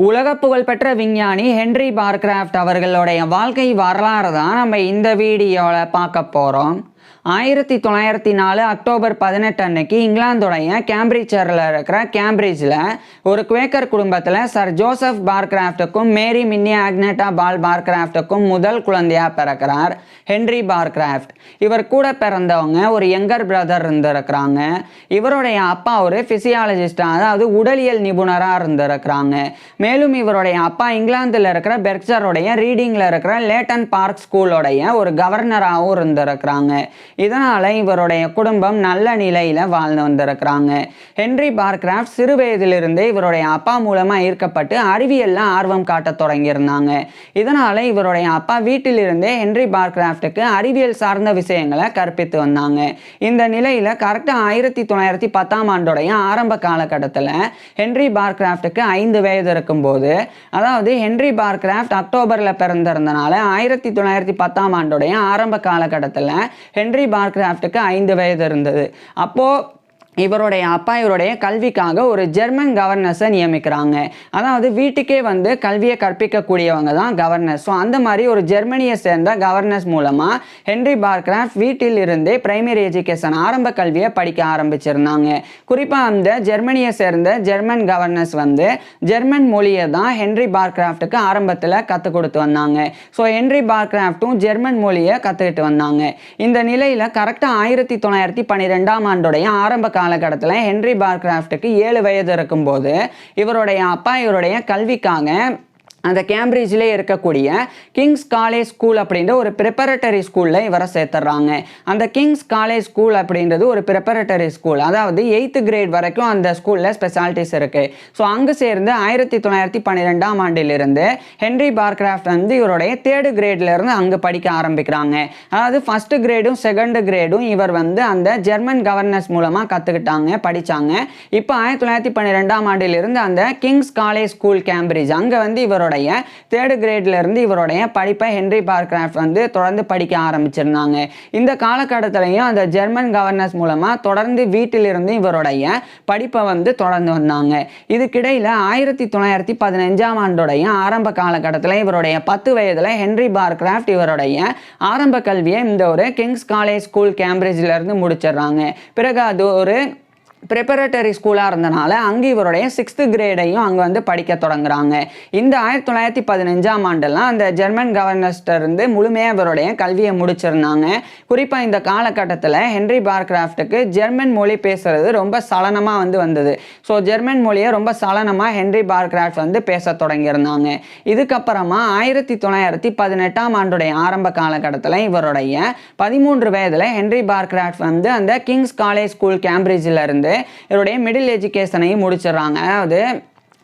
உலக புகழ்பெற்ற விஞ்ஞானி ஹென்றி பார்க்ராஃப்ட் அவர்களுடைய வாழ்க்கை வரலாறு தான் நம்ம இந்த வீடியோவில் பார்க்க போகிறோம். 1904 அக்டோபர் 18 அன்னைக்கு இங்கிலாந்துடைய கேம்பிரிட்ஜரில் இருக்கிற கேம்பிரிட்ஜில் ஒரு குவேக்கர் குடும்பத்தில் சர் ஜோசப் பார்க்ராஃப்டுக்கும் மேரி மின்னி ஆக்னேட்டா பால் பார்க்ராஃப்டுக்கும் முதல் குழந்தையாக பிறக்கிறார் ஹென்றி பார்க்ராஃப்ட். இவர் கூட பிறந்தவங்க ஒரு யங்கர் பிரதர் இருந்திருக்கிறாங்க. இவருடைய அப்பா ஒரு ஃபிசியாலஜிஸ்டாக, அதாவது உடலியல் நிபுணராக இருந்திருக்கிறாங்க. மேலும் இவருடைய அப்பா இங்கிலாந்தில் இருக்கிற பெர்க்சருடைய ரீடிங்கில் இருக்கிற லேட்டன் பார்க் ஸ்கூலோடைய ஒரு கவர்னராகவும் இருந்திருக்கிறாங்க. இதனால இவருடைய குடும்பம் நல்ல நிலையில வாழ்ந்து வந்திருக்கிறாங்க. ஹென்றி பார்க்ராஃப்ட் சிறு வயதிலிருந்தே இவருடைய அப்பா மூலமா ஈர்க்கப்பட்டு அறிவியல்ல ஆர்வம் காட்ட தொடங்கியிருந்தாங்க. இதனால இவருடைய அப்பா வீட்டிலிருந்தே ஹென்றி பார்க்ராஃப்டுக்கு அறிவியல் சார்ந்த விஷயங்களை கற்பித்து வந்தாங்க. இந்த நிலையில கரெக்டா 1910ஆம் ஆண்டுடைய ஆரம்ப காலகட்டத்தில் ஹென்றி பார்க்ராஃப்டுக்கு 5 வயது இருக்கும்போது, அதாவது ஹென்றி பார்க்ராஃப்ட் அக்டோபர்ல பிறந்திருந்தனால 1910ஆம் ஆண்டுடைய ஆரம்ப காலகட்டத்தில் ஹென்றி பார்க்ராஃப்டுக்கு 5 வயது இருந்தது. அப்போ இவருடைய அப்பா இவருடைய கல்விக்காக ஒரு ஜெர்மன் கவர்னர்ஸை நியமிக்கிறாங்க. அதாவது வீட்டுக்கே வந்து கல்வியை கற்பிக்கக்கூடியவங்க தான் கவர்னர்ஸ். ஸோ அந்த மாதிரி ஒரு ஜெர்மனியை சேர்ந்த கவர்னர்ஸ் மூலமாக ஹென்றி பார்க்ராஃப்ட் வீட்டில் இருந்தே பிரைமரி எஜுகேஷன் ஆரம்ப கல்வியை படிக்க ஆரம்பிச்சிருந்தாங்க. குறிப்பாக அந்த ஜெர்மனியை சேர்ந்த ஜெர்மன் கவர்னர்ஸ் வந்து ஜெர்மன் மொழியை தான் ஹென்றி பார்க்ராஃப்டுக்கு ஆரம்பத்தில் கற்றுக் கொடுத்து வந்தாங்க. ஸோ ஹென்றி பார்க்ராஃப்டும் ஜெர்மன் மொழியை கற்றுக்கிட்டு வந்தாங்க. இந்த நிலையில் கரெக்டாக 1912ஆம் ஆண்டுடைய ஆரம்ப காலகட்டத்தில் ஹென்றி பார்க்ராஃப்டுக்கு 7 வயது இருக்கும்போது இவருடைய அப்பா இவருடைய கல்விக்காக அந்த கேம்பிரிட்ஜிலே இருக்கக்கூடிய கிங்ஸ் காலேஜ் ஸ்கூல் அப்படின்ற ஒரு ப்ரிப்பரட்டரி ஸ்கூலில் இவரை சேர்த்துறாங்க. அந்த கிங்ஸ் காலேஜ் ஸ்கூல் அப்படின்றது ஒரு ப்ரிப்பரட்டரி ஸ்கூல், அதாவது 8th கிரேட் வரைக்கும் அந்த ஸ்கூலில் ஸ்பெஷாலிட்டிஸ் இருக்குது. ஸோ அங்கே சேர்ந்து 1912ஆம் ஆண்டிலிருந்து ஹென்றி பார்க்ராஃப்ட் வந்து இவருடைய 3rd கிரேட்லேருந்து அங்கே படிக்க ஆரம்பிக்கிறாங்க. அதாவது 1st கிரேடும் 2nd கிரேடும் இவர் வந்து அந்த ஜெர்மன் கவர்னர்ஸ் மூலமாக கற்றுக்கிட்டாங்க, படித்தாங்க. இப்போ 1912ஆம் ஆண்டிலிருந்து அந்த கிங்ஸ் காலேஜ் ஸ்கூல் கேம்பிரிட்ஜ் அங்கே வந்து இவருடைய 3rd கிரேட்ல இருந்து இவருடைய படிப்பை ஹென்றி பார்க்ராஃப்ட் வந்து தொடர்ந்து படிக்க ஆரம்பிச்சிருந்தாங்க. இந்த காலகட்டத்திலையும் அந்த ஜெர்மன் கவர்னர்ஸ் மூலமா தொடர்ந்து வீட்டிலிருந்து இவருடைய படிப்பை வந்து தொடர்ந்து வந்தாங்க. இதுக்கிடையில 1915ஆம் ஆண்டுடைய ஆரம்ப காலகட்டத்தில் இவருடைய 10 வயதுல ஹென்றி பார்க்ராஃப்ட் இவருடைய ஆரம்ப கல்வியை இந்த ஒரு கிங்ஸ் காலேஜ் ஸ்கூல் கேம்பிரிட்ஜ்ல இருந்து முடிச்சிடுறாங்க. பிறகு அது ஒரு ப்ரிப்பரட்டரி ஸ்கூலாக இருந்தனால அங்கே இவருடைய 6th கிரேடையும் அங்கே வந்து படிக்க தொடங்குறாங்க. இந்த 1915ஆம் ஆண்டெல்லாம் அந்த ஜெர்மன் கவர்னர்ஸ்ட இருந்து முழுமையாக இவருடைய கல்வியை முடிச்சிருந்தாங்க. குறிப்பாக இந்த காலகட்டத்தில் ஹென்றி பார்க்ராஃப்டுக்கு ஜெர்மன் மொழி பேசுறது ரொம்ப சலனமாக வந்து வந்தது. ஸோ ஜெர்மன் மொழியை ரொம்ப சலனமாக ஹென்றி பார்க்ராஃப்ட் வந்து பேச தொடங்கியிருந்தாங்க. இதுக்கப்புறமா 1918ஆம் ஆண்டுடைய ஆரம்ப காலகட்டத்தில் இவருடைய 13 வயதில் ஹென்றி பார்க்ராஃப்ட் வந்து அந்த கிங்ஸ் காலேஜ் ஸ்கூல் கேம்பிரிட்ஜில் இருந்து இவருடைய மிடில் எஜுகேஷனையும் முடிச்சிடுறாங்க, அதாவது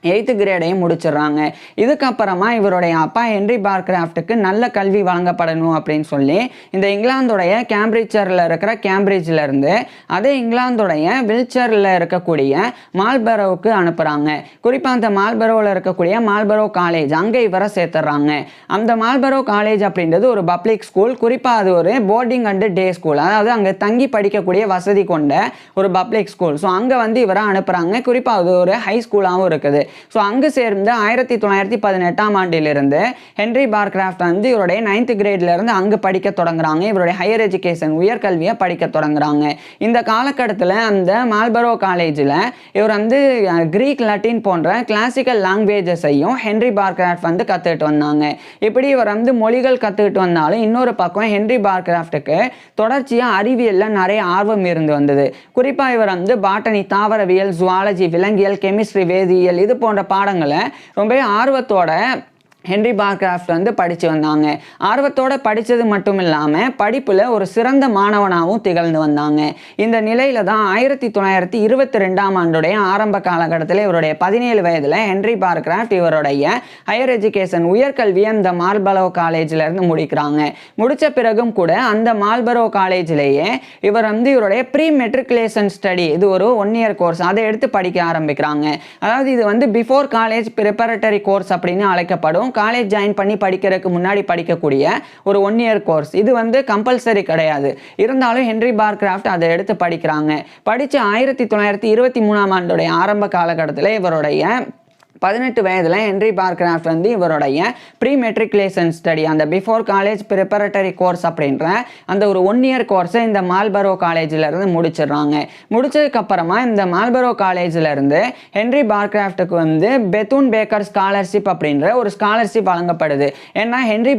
8th கிரேடையும் முடிச்சிடுறாங்க. இதுக்கப்புறமா இவருடைய அப்பா ஹென்றி பார்க்ராஃப்டுக்கு நல்ல கல்வி வழங்கப்படணும் அப்படின்னு சொல்லி இந்த இங்கிலாந்துடைய கேம்பிரிட்ஜரில் இருக்கிற கேம்பிரிட்ஜில் இருந்து அதே இங்கிலாந்துடைய வில்ச்சரில் இருக்கக்கூடிய மால்பரோவுக்கு அனுப்புகிறாங்க. குறிப்பாக அந்த மால்பரோவில் இருக்கக்கூடிய மால்பரோ காலேஜ் அங்கே இவரை சேர்த்துறாங்க. அந்த மால்பரோ காலேஜ் அப்படின்றது ஒரு பப்ளிக் ஸ்கூல், குறிப்பாக அது ஒரு போர்டிங் அண்ட் டே ஸ்கூல், அதாவது அங்கே தங்கி படிக்கக்கூடிய வசதி கொண்ட ஒரு பப்ளிக் ஸ்கூல். ஸோ அங்கே வந்து இவரை அனுப்புகிறாங்க. குறிப்பாக அது ஒரு ஹை ஸ்கூலாகவும் இருக்குது. ஸோ அங்கு சேர்ந்து 1918ஆம் ஆண்டிலிருந்து ஹென்றி பார்க்ராஃப்ட் வந்து இவருடைய 9th கிரேட்லேருந்து அங்கு படிக்க தொடங்குறாங்க. இவருடைய ஹையர் எஜுகேஷன் உயர்கல்வியை படிக்க தொடங்குறாங்க. இந்த காலகட்டத்தில் அந்த மால்பரோ காலேஜில் இவர் வந்து கிரீக், லட்டின் போன்ற கிளாசிக்கல் லாங்குவேஜஸையும் ஹென்றி பார்க்ராஃப்ட் வந்து கற்றுக்கிட்டு வந்தாங்க. இப்படி இவர் வந்து மொழிகள் கற்றுக்கிட்டு வந்தாலும் இன்னொரு பக்கம் ஹென்றி பார்க்ராஃப்டுக்கு தொடர்ச்சியாக அறிவியலில் நிறைய ஆர்வம் இருந்து வந்தது. குறிப்பாக இவர் வந்து பாட்டனி, தாவரவியல், ஜுவாலஜி, விலங்கியல், கெமிஸ்ட்ரி, வேதியியல் இது போன்ற பாடங்களை ரொம்ப ஆர்வத்தோட ஹென்றி பார்க்ராஃப்ட் வந்து படித்து வந்தாங்க. ஆர்வத்தோடு படித்தது மட்டும் இல்லாமல் படிப்பில் ஒரு சிறந்த மாணவனாகவும் திகழ்ந்து வந்தாங்க. இந்த நிலையில தான் 1922ஆம் ஆண்டுடைய ஆரம்ப காலகட்டத்தில் இவருடைய 17 வயதில் ஹென்றி பார்க்ராஃப்ட் இவருடைய ஹையர் எஜுகேஷன் உயர்கல்வியை இந்த மால்பரோ காலேஜிலேருந்து முடிக்கிறாங்க. முடித்த பிறகும் கூட அந்த மால்பரோ காலேஜிலேயே இவர் வந்து இவருடைய ப்ரீ மெட்ரிகுலேஷன் ஸ்டடி, இது ஒரு 1 இயர் கோர்ஸ், அதை எடுத்து படிக்க ஆரம்பிக்கிறாங்க. அதாவது இது வந்து பிஃபோர் காலேஜ் ப்ரிப்பரட்டரி கோர்ஸ் அப்படின்னு அழைக்கப்படும். காலேஜ் ஜாயின் பண்ணி படிக்கிறதுக்கு முன்னாடி படிக்கக்கூடிய ஒரு 1 இயர் கோர்ஸ். இது வந்து கம்பல்சரி கிடையாது. இருந்தாலும் ஹென்றி பார்க்ராஃப்ட் அதை எடுத்து படிக்கிறாங்க. படித்து 1923ஆம் ஆண்டுடைய ஆரம்ப காலகட்டத்தில் இவருடைய 18 வயதில் ஹென்ரி பார்க்ராஃப்ட் வந்து இவருடைய ப்ரீ மெட்ரிகுலேஷன் ஸ்டடி அந்த பிஃபோர் காலேஜ் ப்ரிப்பரட்டரி கோர்ஸ் அப்படின்ற அந்த ஒரு 1 இயர் கோர்ஸை இந்த மால்பரோ காலேஜிலேருந்து முடிச்சிடுறாங்க. முடிச்சதுக்கப்புறமா இந்த மால்பரோ காலேஜிலேருந்து ஹென்ரி பார்க்ராஃப்ட்டுக்கு வந்து பெத்தூன் பேக்கர் ஸ்காலர்ஷிப் அப்படின்ற ஒரு ஸ்காலர்ஷிப் வழங்கப்படுது. ஏன்னா ஹென்ரி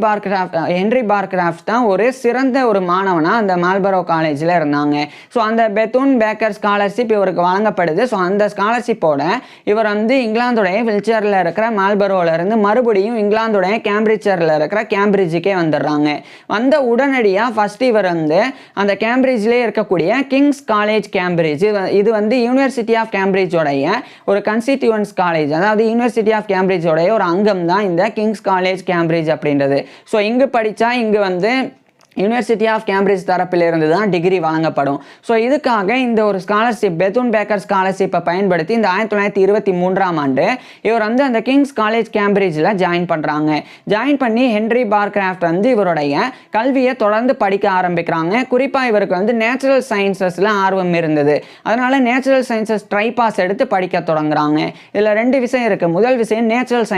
பார்க்ராஃப்ட் தான் ஒரு சிறந்த ஒரு மாணவனாக அந்த மால்பரோ காலேஜில் இருந்தாங்க. ஸோ அந்த பெத்தூன் பேக்கர் ஸ்காலர்ஷிப் இவருக்கு வழங்கப்படுது. ஸோ அந்த ஸ்காலர்ஷிப்போட இவர் வந்து இங்கிலாந்துடைய வில்ச்சரில் இருக்கிற மால்பரோலேருந்து மறுபடியும் இங்கிலாந்துடைய கேம்பிரிட்ஜரில் இருக்கிற கேம்பிரிட்ஜுக்கே வந்துடுறாங்க. வந்த உடனடியாக ஃபஸ்ட்டு இவர் வந்து அந்த கேம்பிரிட்ஜ்லேயே இருக்கக்கூடிய கிங்ஸ் காலேஜ் கேம்பிரிட்ஜ், இது வந்து யூனிவர்சிட்டி ஆஃப் கேம்பிரிட்ஜோடைய ஒரு கன்ஸ்டிடியூவன்ஸ் காலேஜ், அதாவது யூனிவர்சிட்டி ஆஃப் கேம்பிரிட்ஜோடைய ஒரு அங்கம் தான் இந்த கிங்ஸ் காலேஜ் கேம்பிரிட்ஜ் அப்படின்றது. ஸோ இங்கு படித்தா இங்கு வந்து யூனிவர்சிட்டி ஆஃப் கேம்பிரிட்ஜ் தரப்பிலிருந்து தான் டிகிரி வழங்கப்படும். ஸோ இதுக்காக இந்த ஒரு ஸ்காலர்ஷிப் பெத்தூன் பேக்கர் ஸ்காலர்ஷிப்பை பயன்படுத்தி இந்த 1923ஆம் ஆண்டு இவர் வந்து அந்த கிங்ஸ் காலேஜ் கேம்பிரிட்ஜில் ஜாயின் பண்ணுறாங்க. ஜாயின் பண்ணி ஹென்ரி பார்க்ராஃப்ட் வந்து இவருடைய கல்வியை தொடர்ந்து படிக்க ஆரம்பிக்கிறாங்க. குறிப்பாக இவருக்கு வந்து நேச்சுரல் சயின்சஸில் ஆர்வம் இருந்தது. அதனால் நேச்சுரல் சயின்சஸ் ட்ரைபாஸ் எடுத்து படிக்க தொடங்குறாங்க. இதில் 2 விஷயம் இருக்குது. முதல் விஷயம் நேச்சுரல்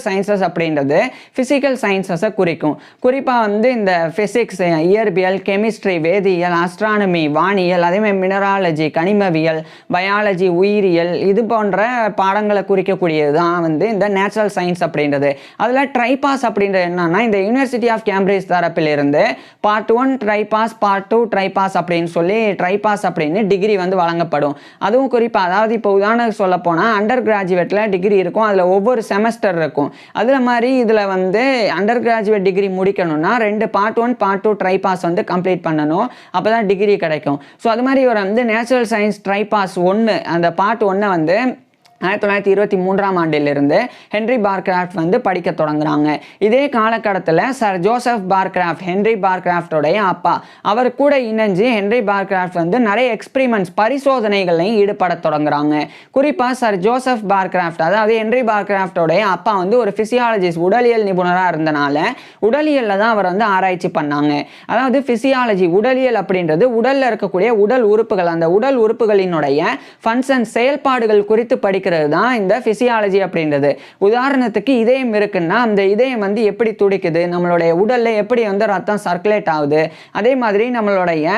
சயின்சஸ் அப்படின்றது ஃபிசிக்கல் சயின்சஸை குறிக்கும். குறிப்பாக வந்து இந்த ஃபிசிக்ஸ், இயற்பியல், கெமிஸ்ட்ரி, வேதியியல், ஆஸ்ட்ரானமி, வானியல், அதேமாதிரி மினராலஜி, கனிமவியல், பயாலஜி, உயிரியல், இது போன்ற பாடங்களை குறிக்கக்கூடியது தான் வந்து இந்த நேச்சுரல் சயின்ஸ் அப்படின்றது. அதில் ட்ரைபாஸ் அப்படின்றது என்னன்னா இந்த யூனிவர்சிட்டி ஆஃப் கேம்பிரிட்ஜ் தரப்பிலிருந்து பார்ட் 1 ட்ரைபாஸ், பார்ட் 2 ட்ரைபாஸ் அப்படின்னு சொல்லி ட்ரைபாஸ் அப்படின்னு டிகிரி வந்து வழங்கப்படும். அதுவும் குறிப்பாக அதாவது இப்போ உதாரணம் சொல்ல போனால் அண்டர் கிராஜுவேட்டில் டிகிரி இருக்கும். அதில் ஒவ்வொரு செமஸ்டர் இருக்கும். அதில் மாதிரி இதில் வந்து அண்டர் கிராஜுவேட் டிகிரி முடிக்கணும்னா 2 பார்ட் 1 பார்ட் 2 ட்ரைபாஸ் வந்து கம்ப்ளீட் பண்ணணும். அப்போ தான் டிகிரி கிடைக்கும். ஸோ அது மாதிரி இவர் வந்து நேச்சுரல் சயின்ஸ் ட்ரைபாஸ் 1 அந்த பார்ட் 1 வந்து 1923ஆம் ஆண்டிலிருந்து ஹென்ரி பார்க்ராஃப்ட் வந்து படிக்க தொடங்குறாங்க. இதே காலகட்டத்தில் சர் ஜோசப் பார்க்ராஃப்ட், ஹென்ரி பார்க்ராஃப்டோடைய அப்பா, அவர் கூட இணைஞ்சு ஹென்ரி பார்க்ராஃப்ட் வந்து நிறைய எக்ஸ்பிரிமெண்ட்ஸ் பரிசோதனைகளையும் ஈடுபட தொடங்குறாங்க. குறிப்பாக சர் ஜோசப் பார்க்ராஃப்ட் அதாவது ஹென்ரி பார்க்ராஃப்டோடைய அப்பா வந்து ஒரு ஃபிசியாலஜிஸ்ட், உடலியல் நிபுணராக இருந்தனால உடலியலில் தான் அவர் வந்து ஆராய்ச்சி பண்ணாங்க. அதாவது ஃபிசியாலஜி, உடலியல் அப்படின்றது உடலில் இருக்கக்கூடிய உடல் உறுப்புகள், அந்த உடல் உறுப்புகளினுடைய ஃபங்க்ஷன் செயல்பாடுகள் குறித்து படிக்க தான் இந்த பிசியாலஜி அப்படின்றது. உதாரணத்துக்கு இதயம் இருக்குன்னா அந்த இதயம் வந்து எப்படி துடிக்குது, நம்மளுடைய உடல்ல எப்படி வந்து ரத்தம் சர்க்குலேட் ஆகுது, அதே மாதிரி நம்மளுடைய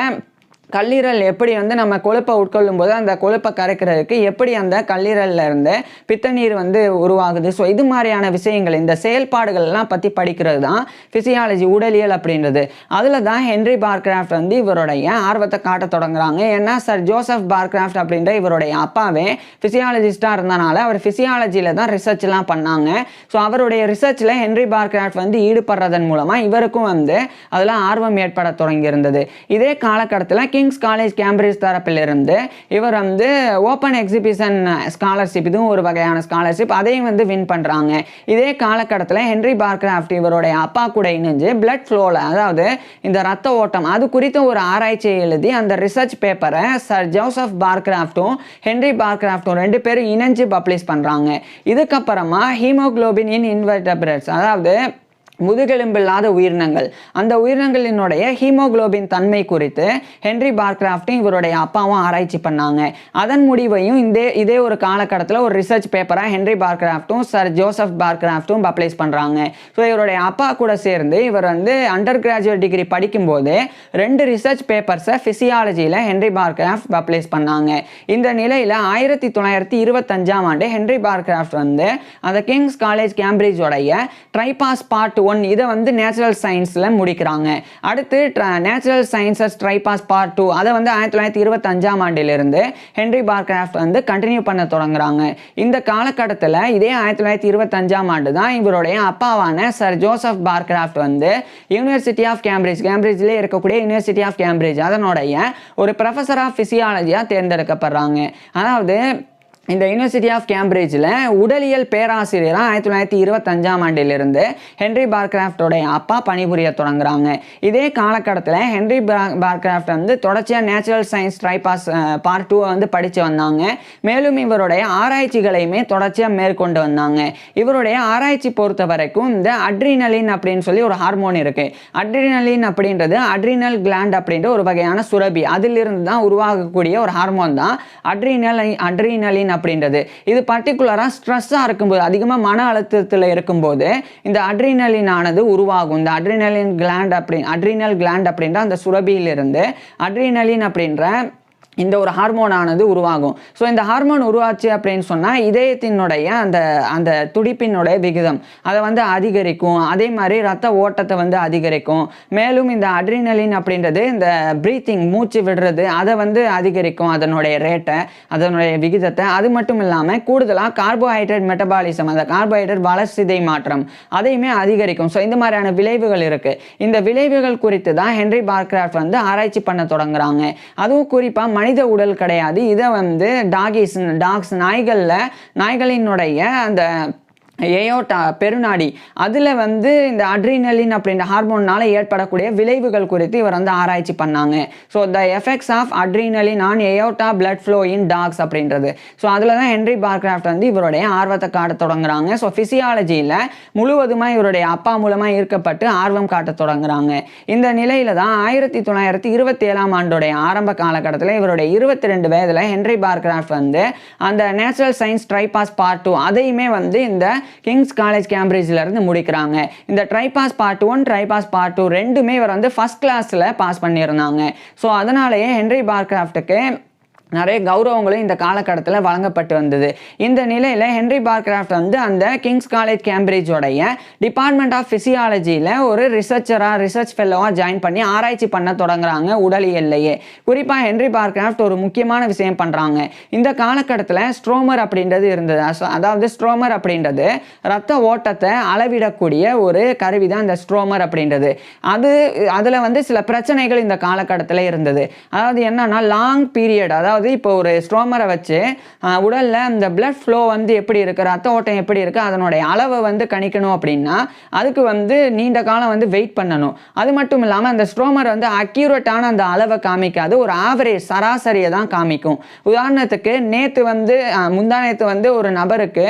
கல்லீரல் எப்படி வந்து நம்ம கொழுப்பை உட்கொள்ளும் போது அந்த கொழுப்பை கரைக்கிறதுக்கு எப்படி அந்த கல்லீரல்ல இருந்து பித்தநீர் வந்து உருவாகுது. ஸோ இது மாதிரியான விஷயங்கள், இந்த செயல்பாடுகள்லாம் பற்றி படிக்கிறது தான் ஃபிசியாலஜி, உடலியல் அப்படின்றது. அதில் தான் ஹென்ரி பார்க்ராஃப்ட் வந்து இவருடைய ஆர்வத்தை காட்ட தொடங்குறாங்க. ஏன்னா சர் ஜோசப் பார்க்ராஃப்ட் அப்படின்ற இவருடைய அப்பாவே ஃபிசியாலஜிஸ்டாக இருந்தனால அவர் ஃபிசியாலஜியில் தான் ரிசர்ச்லாம் பண்ணாங்க. ஸோ அவருடைய ரிசர்ச்சில் ஹென்ரி பார்க்ராஃப்ட் வந்து ஈடுபடுறதன் மூலமாக இவருக்கும் வந்து அதில் ஆர்வம் ஏற்பட தொடங்கியிருந்தது. இதே காலகட்டத்தில் கிங்ஸ் காலேஜ் கேம்பிரிட்ஜ் தரப்பிலிருந்து இவர் வந்து ஓப்பன் எக்ஸிபிஷன் ஸ்காலர்ஷிப், இதுவும் ஒரு வகையான ஸ்காலர்ஷிப், அதையும் வந்து வின் பண்ணுறாங்க. இதே காலகட்டத்தில் ஹென்ரி பார்க்ராஃப்ட் இவருடைய அப்பா கூட இணைஞ்சு பிளட் ஃப்ளோவில் அதாவது இந்த ரத்த ஓட்டம் அது குறித்து ஒரு ஆராய்ச்சியை எழுதி அந்த ரிசர்ச் பேப்பரை சர் ஜோசப் பார்க்ராஃப்டும் ஹென்ரி பார்க்ராஃப்டும் 2 பேரும் இணைஞ்சு பப்ளிஷ் பண்ணுறாங்க. இதுக்கப்புறமா ஹீமோகுளோபின் இன் இன்வெர்டபிரேட்ஸ் அதாவது முதுகெலும்பில்லாத உயிரினங்கள், அந்த உயிரினங்களினுடைய ஹீமோகுளோபின் தன்மை குறித்து ஹென்ரி பார்க்ராஃப்டும் இவருடைய அப்பாவும் ஆராய்ச்சி பண்ணாங்க. அதன் முடிவையும் இதே ஒரு காலகட்டத்தில் ஒரு ரிசர்ச் பேப்பராக ஹென்ரி பார்க்ராஃப்டும் சர் ஜோசப் பார்க்ராஃப்டும் பப்ளிஷ் பண்ணுறாங்க. ஸோ இவருடைய அப்பா கூட சேர்ந்து இவர் வந்து அண்டர் கிராஜுவேட் டிகிரி படிக்கும்போது 2 ரிசர்ச் பேப்பர்ஸை ஃபிசியாலஜியில் ஹென்ரி பார்க்ராஃப்ட் பப்ளிஷ் பண்ணாங்க. இந்த நிலையில் 1925ஆம் ஆண்டு ஹென்ரி பார்க்ராஃப்ட் வந்து அந்த கிங்ஸ் காலேஜ் கேம்பிரிட்ஜோடைய ட்ரைபாஸ் பார்ட் 1 இதை வந்து நேச்சுரல் சயின்ஸில் முடிக்கிறாங்க. அடுத்து நேச்சுரல் சயின்சஸ் ட்ரைபாஸ் பார்ட் 2 அதை வந்து 1925ஆம் ஆண்டிலிருந்து ஹென்ரி பார்க்ராஃப்ட் வந்து கண்டினியூ பண்ண தொடங்குறாங்க. இந்த காலகட்டத்தில் இதே 1925ஆம் ஆண்டு தான் இவருடைய அப்பாவான சர் ஜோசப் பார்க்ராஃப்ட் வந்து யூனிவர்சிட்டி ஆஃப் கேம்பிரிட்ஜ்லேயே இருக்கக்கூடிய யூனிவர்சிட்டி ஆஃப் கேம்பிரிட்ஜ் அதனுடைய ஒரு ப்ரொஃபஸர் ஆஃப் ஃபிசியாலஜியாக தேர்ந்தெடுக்கப்படுறாங்க. அதாவது இந்த யூனிவர்சிட்டி ஆஃப் கேம்பிரிட்ஜில் உடலியல் பேராசிரியராக 1925ஆம் ஆண்டிலிருந்து ஹென்ரி பார்க்ராஃப்டோடைய அப்பா பணிபுரிய தொடங்குறாங்க. இதே காலகட்டத்தில் ஹென்ரி பார்க்ராஃப்ட் வந்து தொடர்ச்சியாக நேச்சுரல் சயின்ஸ் ட்ரைபாஸ் பார்ட் 2 வந்து படித்து வந்தாங்க. மேலும் இவருடைய ஆராய்ச்சிகளையுமே தொடர்ச்சியாக மேற்கொண்டு வந்தாங்க. இவருடைய ஆராய்ச்சி பொறுத்த வரைக்கும் இந்த அட்ரினலின் அப்படின்னு சொல்லி ஒரு ஹார்மோன் இருக்குது. அட்ரினலின் அப்படின்றது அட்ரினல் கிளாண்ட் அப்படின்ற ஒரு வகையான சுரபி, அதிலிருந்து தான் உருவாகக்கூடிய ஒரு ஹார்மோன் தான் அட்ரினலின் அப்படின்றது. இது பர்டிகுலராக ஸ்ட்ரெஸ்ஸாக இருக்கும்போது, அதிகமாக மன அழுத்தத்தில் இருக்கும்போது இந்த அட்ரினலின் ஆனது உருவாகும். இந்த அட்ரினல் கிளாண்ட் அப்படின்ற அந்த சுரபியிலிருந்து அட்ரினலின் அப்படின்ற இந்த ஒரு ஹார்மோனானது உருவாகும். ஸோ இந்த ஹார்மோன் உருவாச்சு அப்படின்னு சொன்னால் இதயத்தினுடைய அந்த அந்த துடிப்பினுடைய விகிதம் அதை வந்து அதிகரிக்கும். அதே மாதிரி ரத்த ஓட்டத்தை வந்து அதிகரிக்கும். மேலும் இந்த அட்ரினலின் அப்படின்றது இந்த ப்ரீத்திங், மூச்சு விடுறது, அதை வந்து அதிகரிக்கும், அதனுடைய ரேட்டை, அதனுடைய விகிதத்தை. அது மட்டும் இல்லாமல் கூடுதலாக கார்போஹைட்ரேட் மெட்டபாலிசம், அந்த கார்போஹைட்ரேட் வளர்சிதை மாற்றம், அதையுமே அதிகரிக்கும். ஸோ இந்த மாதிரியான விளைவுகள் இருக்குது. இந்த விளைவுகள் குறித்து தான் ஹென்றி பார்க்ராஃப்ட் வந்து ஆராய்ச்சி பண்ண தொடங்குறாங்க. அதுவும் குறிப்பாக மனித உடல் கிடையாது, இதை வந்து டாக்ஸ் நாய்களினுடைய அந்த ஏயோட்டா பெருநாடி அதில் வந்து இந்த அட்ரினலின் அப்படின்ற ஹார்மோனால் ஏற்படக்கூடிய விளைவுகள் குறித்து இவர் வந்து ஆராய்ச்சி பண்ணாங்க. So the effects of adrenaline on aorta blood flow in dogs அப்படின்றது. ஸோ அதில் தான் ஹென்றி பார்க்ராஃப்ட் வந்து இவருடைய ஆர்வத்தை காட்ட தொடங்குறாங்க. ஸோ ஃபிசியாலஜியில் முழுவதுமாக இவருடைய அப்பா மூலமாக ஈர்க்கப்பட்டு ஆர்வம் காட்ட தொடங்குறாங்க. இந்த நிலையில தான் 1927ஆம் ஆண்டுடைய ஆரம்ப காலகட்டத்தில் இவருடைய 22 வயதில் ஹென்றி பார்க்ராஃப்ட் வந்து அந்த நேச்சுரல் சயின்ஸ் ட்ரைபாஸ் பார்ட் 2 அதையுமே வந்து இந்த கிங்ஸ் காலேஜ் கேம்பிரிட்ஜ்ல இருந்து முடிக்கிறாங்க. இந்த ட்ரைபாஸ் பார்ட் 1, ட்ரைபாஸ் பார்ட் 2 ரெண்டுமே இவர் வந்து ஃபர்ஸ்ட் கிளாஸ்ல பாஸ் பண்ணியிருந்தாங்க. ஸோ அதனாலேயே ஹென்றி பார்க்ராஃப்ட்டுக்கு நிறைய கௌரவங்களும் இந்த காலகட்டத்தில் வழங்கப்பட்டு வந்தது. இந்த நிலையில் ஹென்றி பார்க்ராஃப்ட் வந்து அந்த கிங்ஸ் காலேஜ் கேம்பிரிட்ஜோடைய டிபார்ட்மெண்ட் ஆஃப் ஃபிசியாலஜியில் ஒரு ரிசர்ச் ஃபெல்லோவாக ஜாயின் பண்ணி ஆராய்ச்சி பண்ண தொடங்குறாங்க உடலியல்லையே. குறிப்பாக ஹென்றி பார்க்ராஃப்ட் ஒரு முக்கியமான விஷயம் பண்ணுறாங்க. இந்த காலகட்டத்தில் ஸ்ட்ரோமர் அப்படின்றது இருந்தது. அதாவது ஸ்ட்ரோமர் அப்படின்றது ரத்த ஓட்டத்தை அளவிடக்கூடிய ஒரு கருவி தான் இந்த ஸ்ட்ரோமர் அப்படின்றது. அதில் வந்து சில பிரச்சனைகள் இந்த காலகட்டத்தில் இருந்தது. அதாவது என்னன்னா லாங் பீரியட், அதாவது இப்போ ஒரு ஸ்ட்ரோமரை வச்சு உடலில் இந்த பிளட் ஃப்ளோ வந்து எப்படி இருக்குது, ரத்த ஓட்டம் எப்படி இருக்குது, அதனுடைய அளவை வந்து கணிக்கணும் அப்படின்னா அதுக்கு வந்து நீண்ட காலம் வந்து வெயிட் பண்ணணும். அது மட்டும் இல்லாமல் அந்த ஸ்ட்ரோமர் வந்து அக்யூரேட்டான அந்த அளவை காமிக்காது, ஒரு ஆவரேஜ் சராசரியை தான் காமிக்கும். உதாரணத்துக்கு முந்தா நேற்று வந்து ஒரு நபருக்கு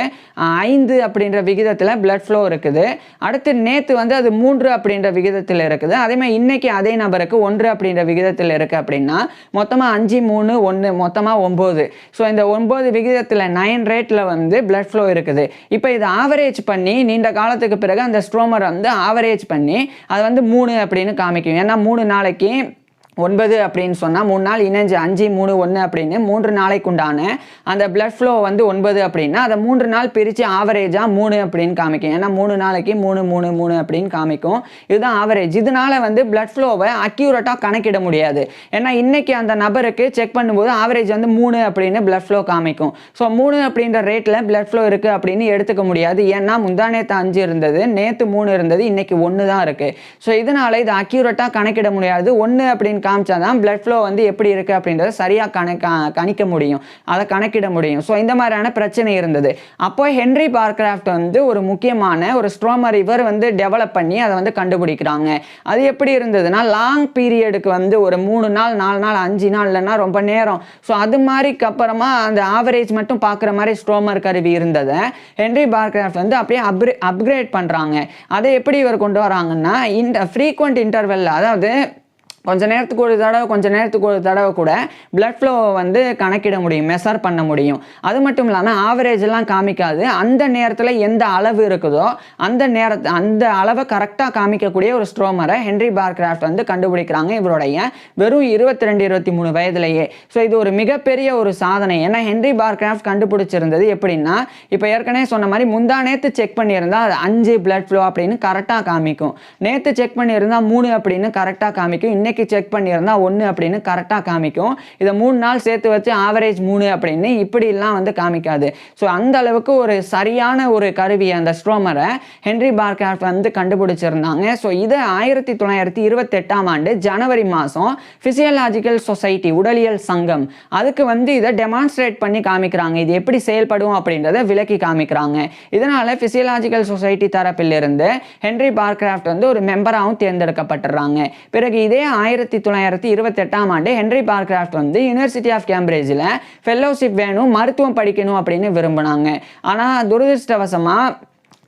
5 அப்படின்ற விகிதத்தில் பிளட் ஃப்ளோ இருக்குது. அடுத்து நேற்று வந்து அது 3 அப்படின்ற விகிதத்தில் இருக்குது. அதே மாதிரி இன்னைக்கு அதே நபருக்கு 1 அப்படின்ற விகிதத்தில் இருக்குது. அப்படின்னா மொத்தமாக 5, 3, 1 மொத்தமாக 9. ஸோ இந்த 9 விகிதத்தில் 9 ரேட்டில் வந்து பிளட் ஃப்ளோ இருக்குது. இப்போ இதை ஆவரேஜ் பண்ணி நீண்ட காலத்துக்கு பிறகு அந்த ஸ்ட்ரோமர் வந்து ஆவரேஜ் பண்ணி அது வந்து 3 அப்படின்னு காமிக்கும். ஏன்னா 3 நாளைக்கு 9 அப்படின்னு சொன்னால் 3 நாள் இணைஞ்சு 5, 3, 1 அப்படின்னு 3 நாளைக்கு உண்டான அந்த பிளட் ஃப்ளோ வந்து 9 அப்படின்னா அதை 3 நாள் பிரித்து ஆவரேஜாக 3 அப்படின்னு காமிக்கும். ஏன்னா 3 நாளைக்கு 3, 3, 3 அப்படின்னு காமிக்கும். இதுதான் ஆவரேஜ். இதனால வந்து பிளட் ஃப்ளோவை அக்யூரேட்டாக கணக்கிட முடியாது. ஏன்னா இன்னைக்கு அந்த நபருக்கு செக் பண்ணும்போது ஆவரேஜ் வந்து 3 அப்படின்னு பிளட் ஃப்ளோ காமிக்கும். ஸோ 3 அப்படின்ற ரேட்டில் பிளட் ஃப்ளோ இருக்குது அப்படின்னு எடுத்துக்க முடியாது. ஏன்னா முந்தா நேற்று 5 இருந்தது, நேற்று 3 இருந்தது, இன்னைக்கு 1 தான் இருக்குது. ஸோ இதனால இது அக்யூரேட்டாக கணக்கிட முடியாது. 1 அப்படின்னு காமிச்சாதான் பிளட் ஃப்ளோ வந்து எப்படி இருக்கு அப்படின்றத சரியாக கணிக்க முடியும், அதை கணக்கிட முடியும். ஸோ இந்த மாதிரியான பிரச்சனை இருந்தது. அப்போ ஹென்றி பார்க்ராஃப்ட் வந்து ஒரு முக்கியமான ஒரு ஸ்ட்ரோமர் இவர் வந்து டெவலப் பண்ணி அதை வந்து கண்டுபிடிக்கிறாங்க. அது எப்படி இருந்ததுன்னா லாங் பீரியடுக்கு வந்து ஒரு 3 நாள், 4 நாள், 5 நாள் இல்லைன்னா ரொம்ப நேரம். ஸோ அது மாதிரிக்கு அப்புறமா அந்த ஆவரேஜ் மட்டும் பார்க்குற மாதிரி ஸ்ட்ரோமர் கருவி இருந்ததை ஹென்றி பார்க்ராஃப்ட் வந்து அப்படியே அப்கிரேட் பண்ணுறாங்க. அதை எப்படி இவர் கொண்டு வராங்கன்னா ஃப்ரீக்வெண்ட் இன்டர்வெல், அதாவது கொஞ்ச நேரத்துக்கு ஒரு தடவை கூட பிளட் ஃப்ளோவை வந்து கணக்கிட முடியும், மெஷர் பண்ண முடியும். அது மட்டும் இல்லாமல் ஆவரேஜெல்லாம் காமிக்காது. அந்த நேரத்தில் எந்த அளவு இருக்குதோ அந்த அளவை கரெக்டாக காமிக்கக்கூடிய ஒரு ஸ்ட்ரோமரை ஹென்றி பார்க்ராஃப்ட் வந்து கண்டுபிடிக்கிறாங்க இவருடைய வெறும் 22-23 வயதிலேயே. ஸோ இது ஒரு மிகப்பெரிய ஒரு சாதனை. ஏன்னா ஹென்றி பார்க்ராஃப்ட் கண்டுபிடிச்சிருந்தது எப்படின்னா, இப்போ ஏற்கனவே சொன்ன மாதிரி முந்தா நேற்று செக் பண்ணியிருந்தா அது 5 பிளட் ஃப்ளோ அப்படின்னு கரெக்டாக காமிக்கும். நேற்று செக் பண்ணியிருந்தா 3 அப்படின்னு கரெக்டாக காமிக்கும். இன்னைக்கு செக் பண்ணியிருந்தா 1 அப்படின்னு கரெக்டாக காமிக்கும். இதை 3 நாள் சேர்த்து வச்சு ஆவரேஜ் 3 அப்படின்னு இப்படிலாம் வந்து காமிக்காது. ஸோ அந்த அளவுக்கு ஒரு சரியான ஒரு கருவி அந்த ஸ்ட்ரோமரை ஹென்றி பார்க்ராஃப்ட் வந்து கண்டுபிடிச்சிருந்தாங்க. ஸோ இது 1928ஆம் ஆண்டு ஜனவரி மாதம் ஃபிசியலாஜிக்கல் சொசைட்டி, உடலியல் சங்கம், அதுக்கு வந்து இதை டெமான்ஸ்ட்ரேட் பண்ணி காமிக்கிறாங்க. இது எப்படி செயல்படும் அப்படின்றத விளக்கி காமிக்கிறாங்க. இதனால ஃபிசியலாஜிக்கல் சொசைட்டி தரப்பிலிருந்து ஹென்றி பார்க்ராஃப்ட் வந்து ஒரு மெம்பராகவும் தேர்ந்தெடுக்கப்பட்டுறாங்க. பிறகு இதே 1928ஆம் ஆண்டு ஹென்றி பார்க்ராஃப்ட் வந்து யூனிவர்சிட்டி ஆஃப் கேம்பிரிட்ஜில் ஃபெல்லோஷிப் வேணும், மருத்துவம் படிக்கணும் அப்படின்னு விரும்பினாங்க. ஆனால் துரதிருஷ்டவசமாக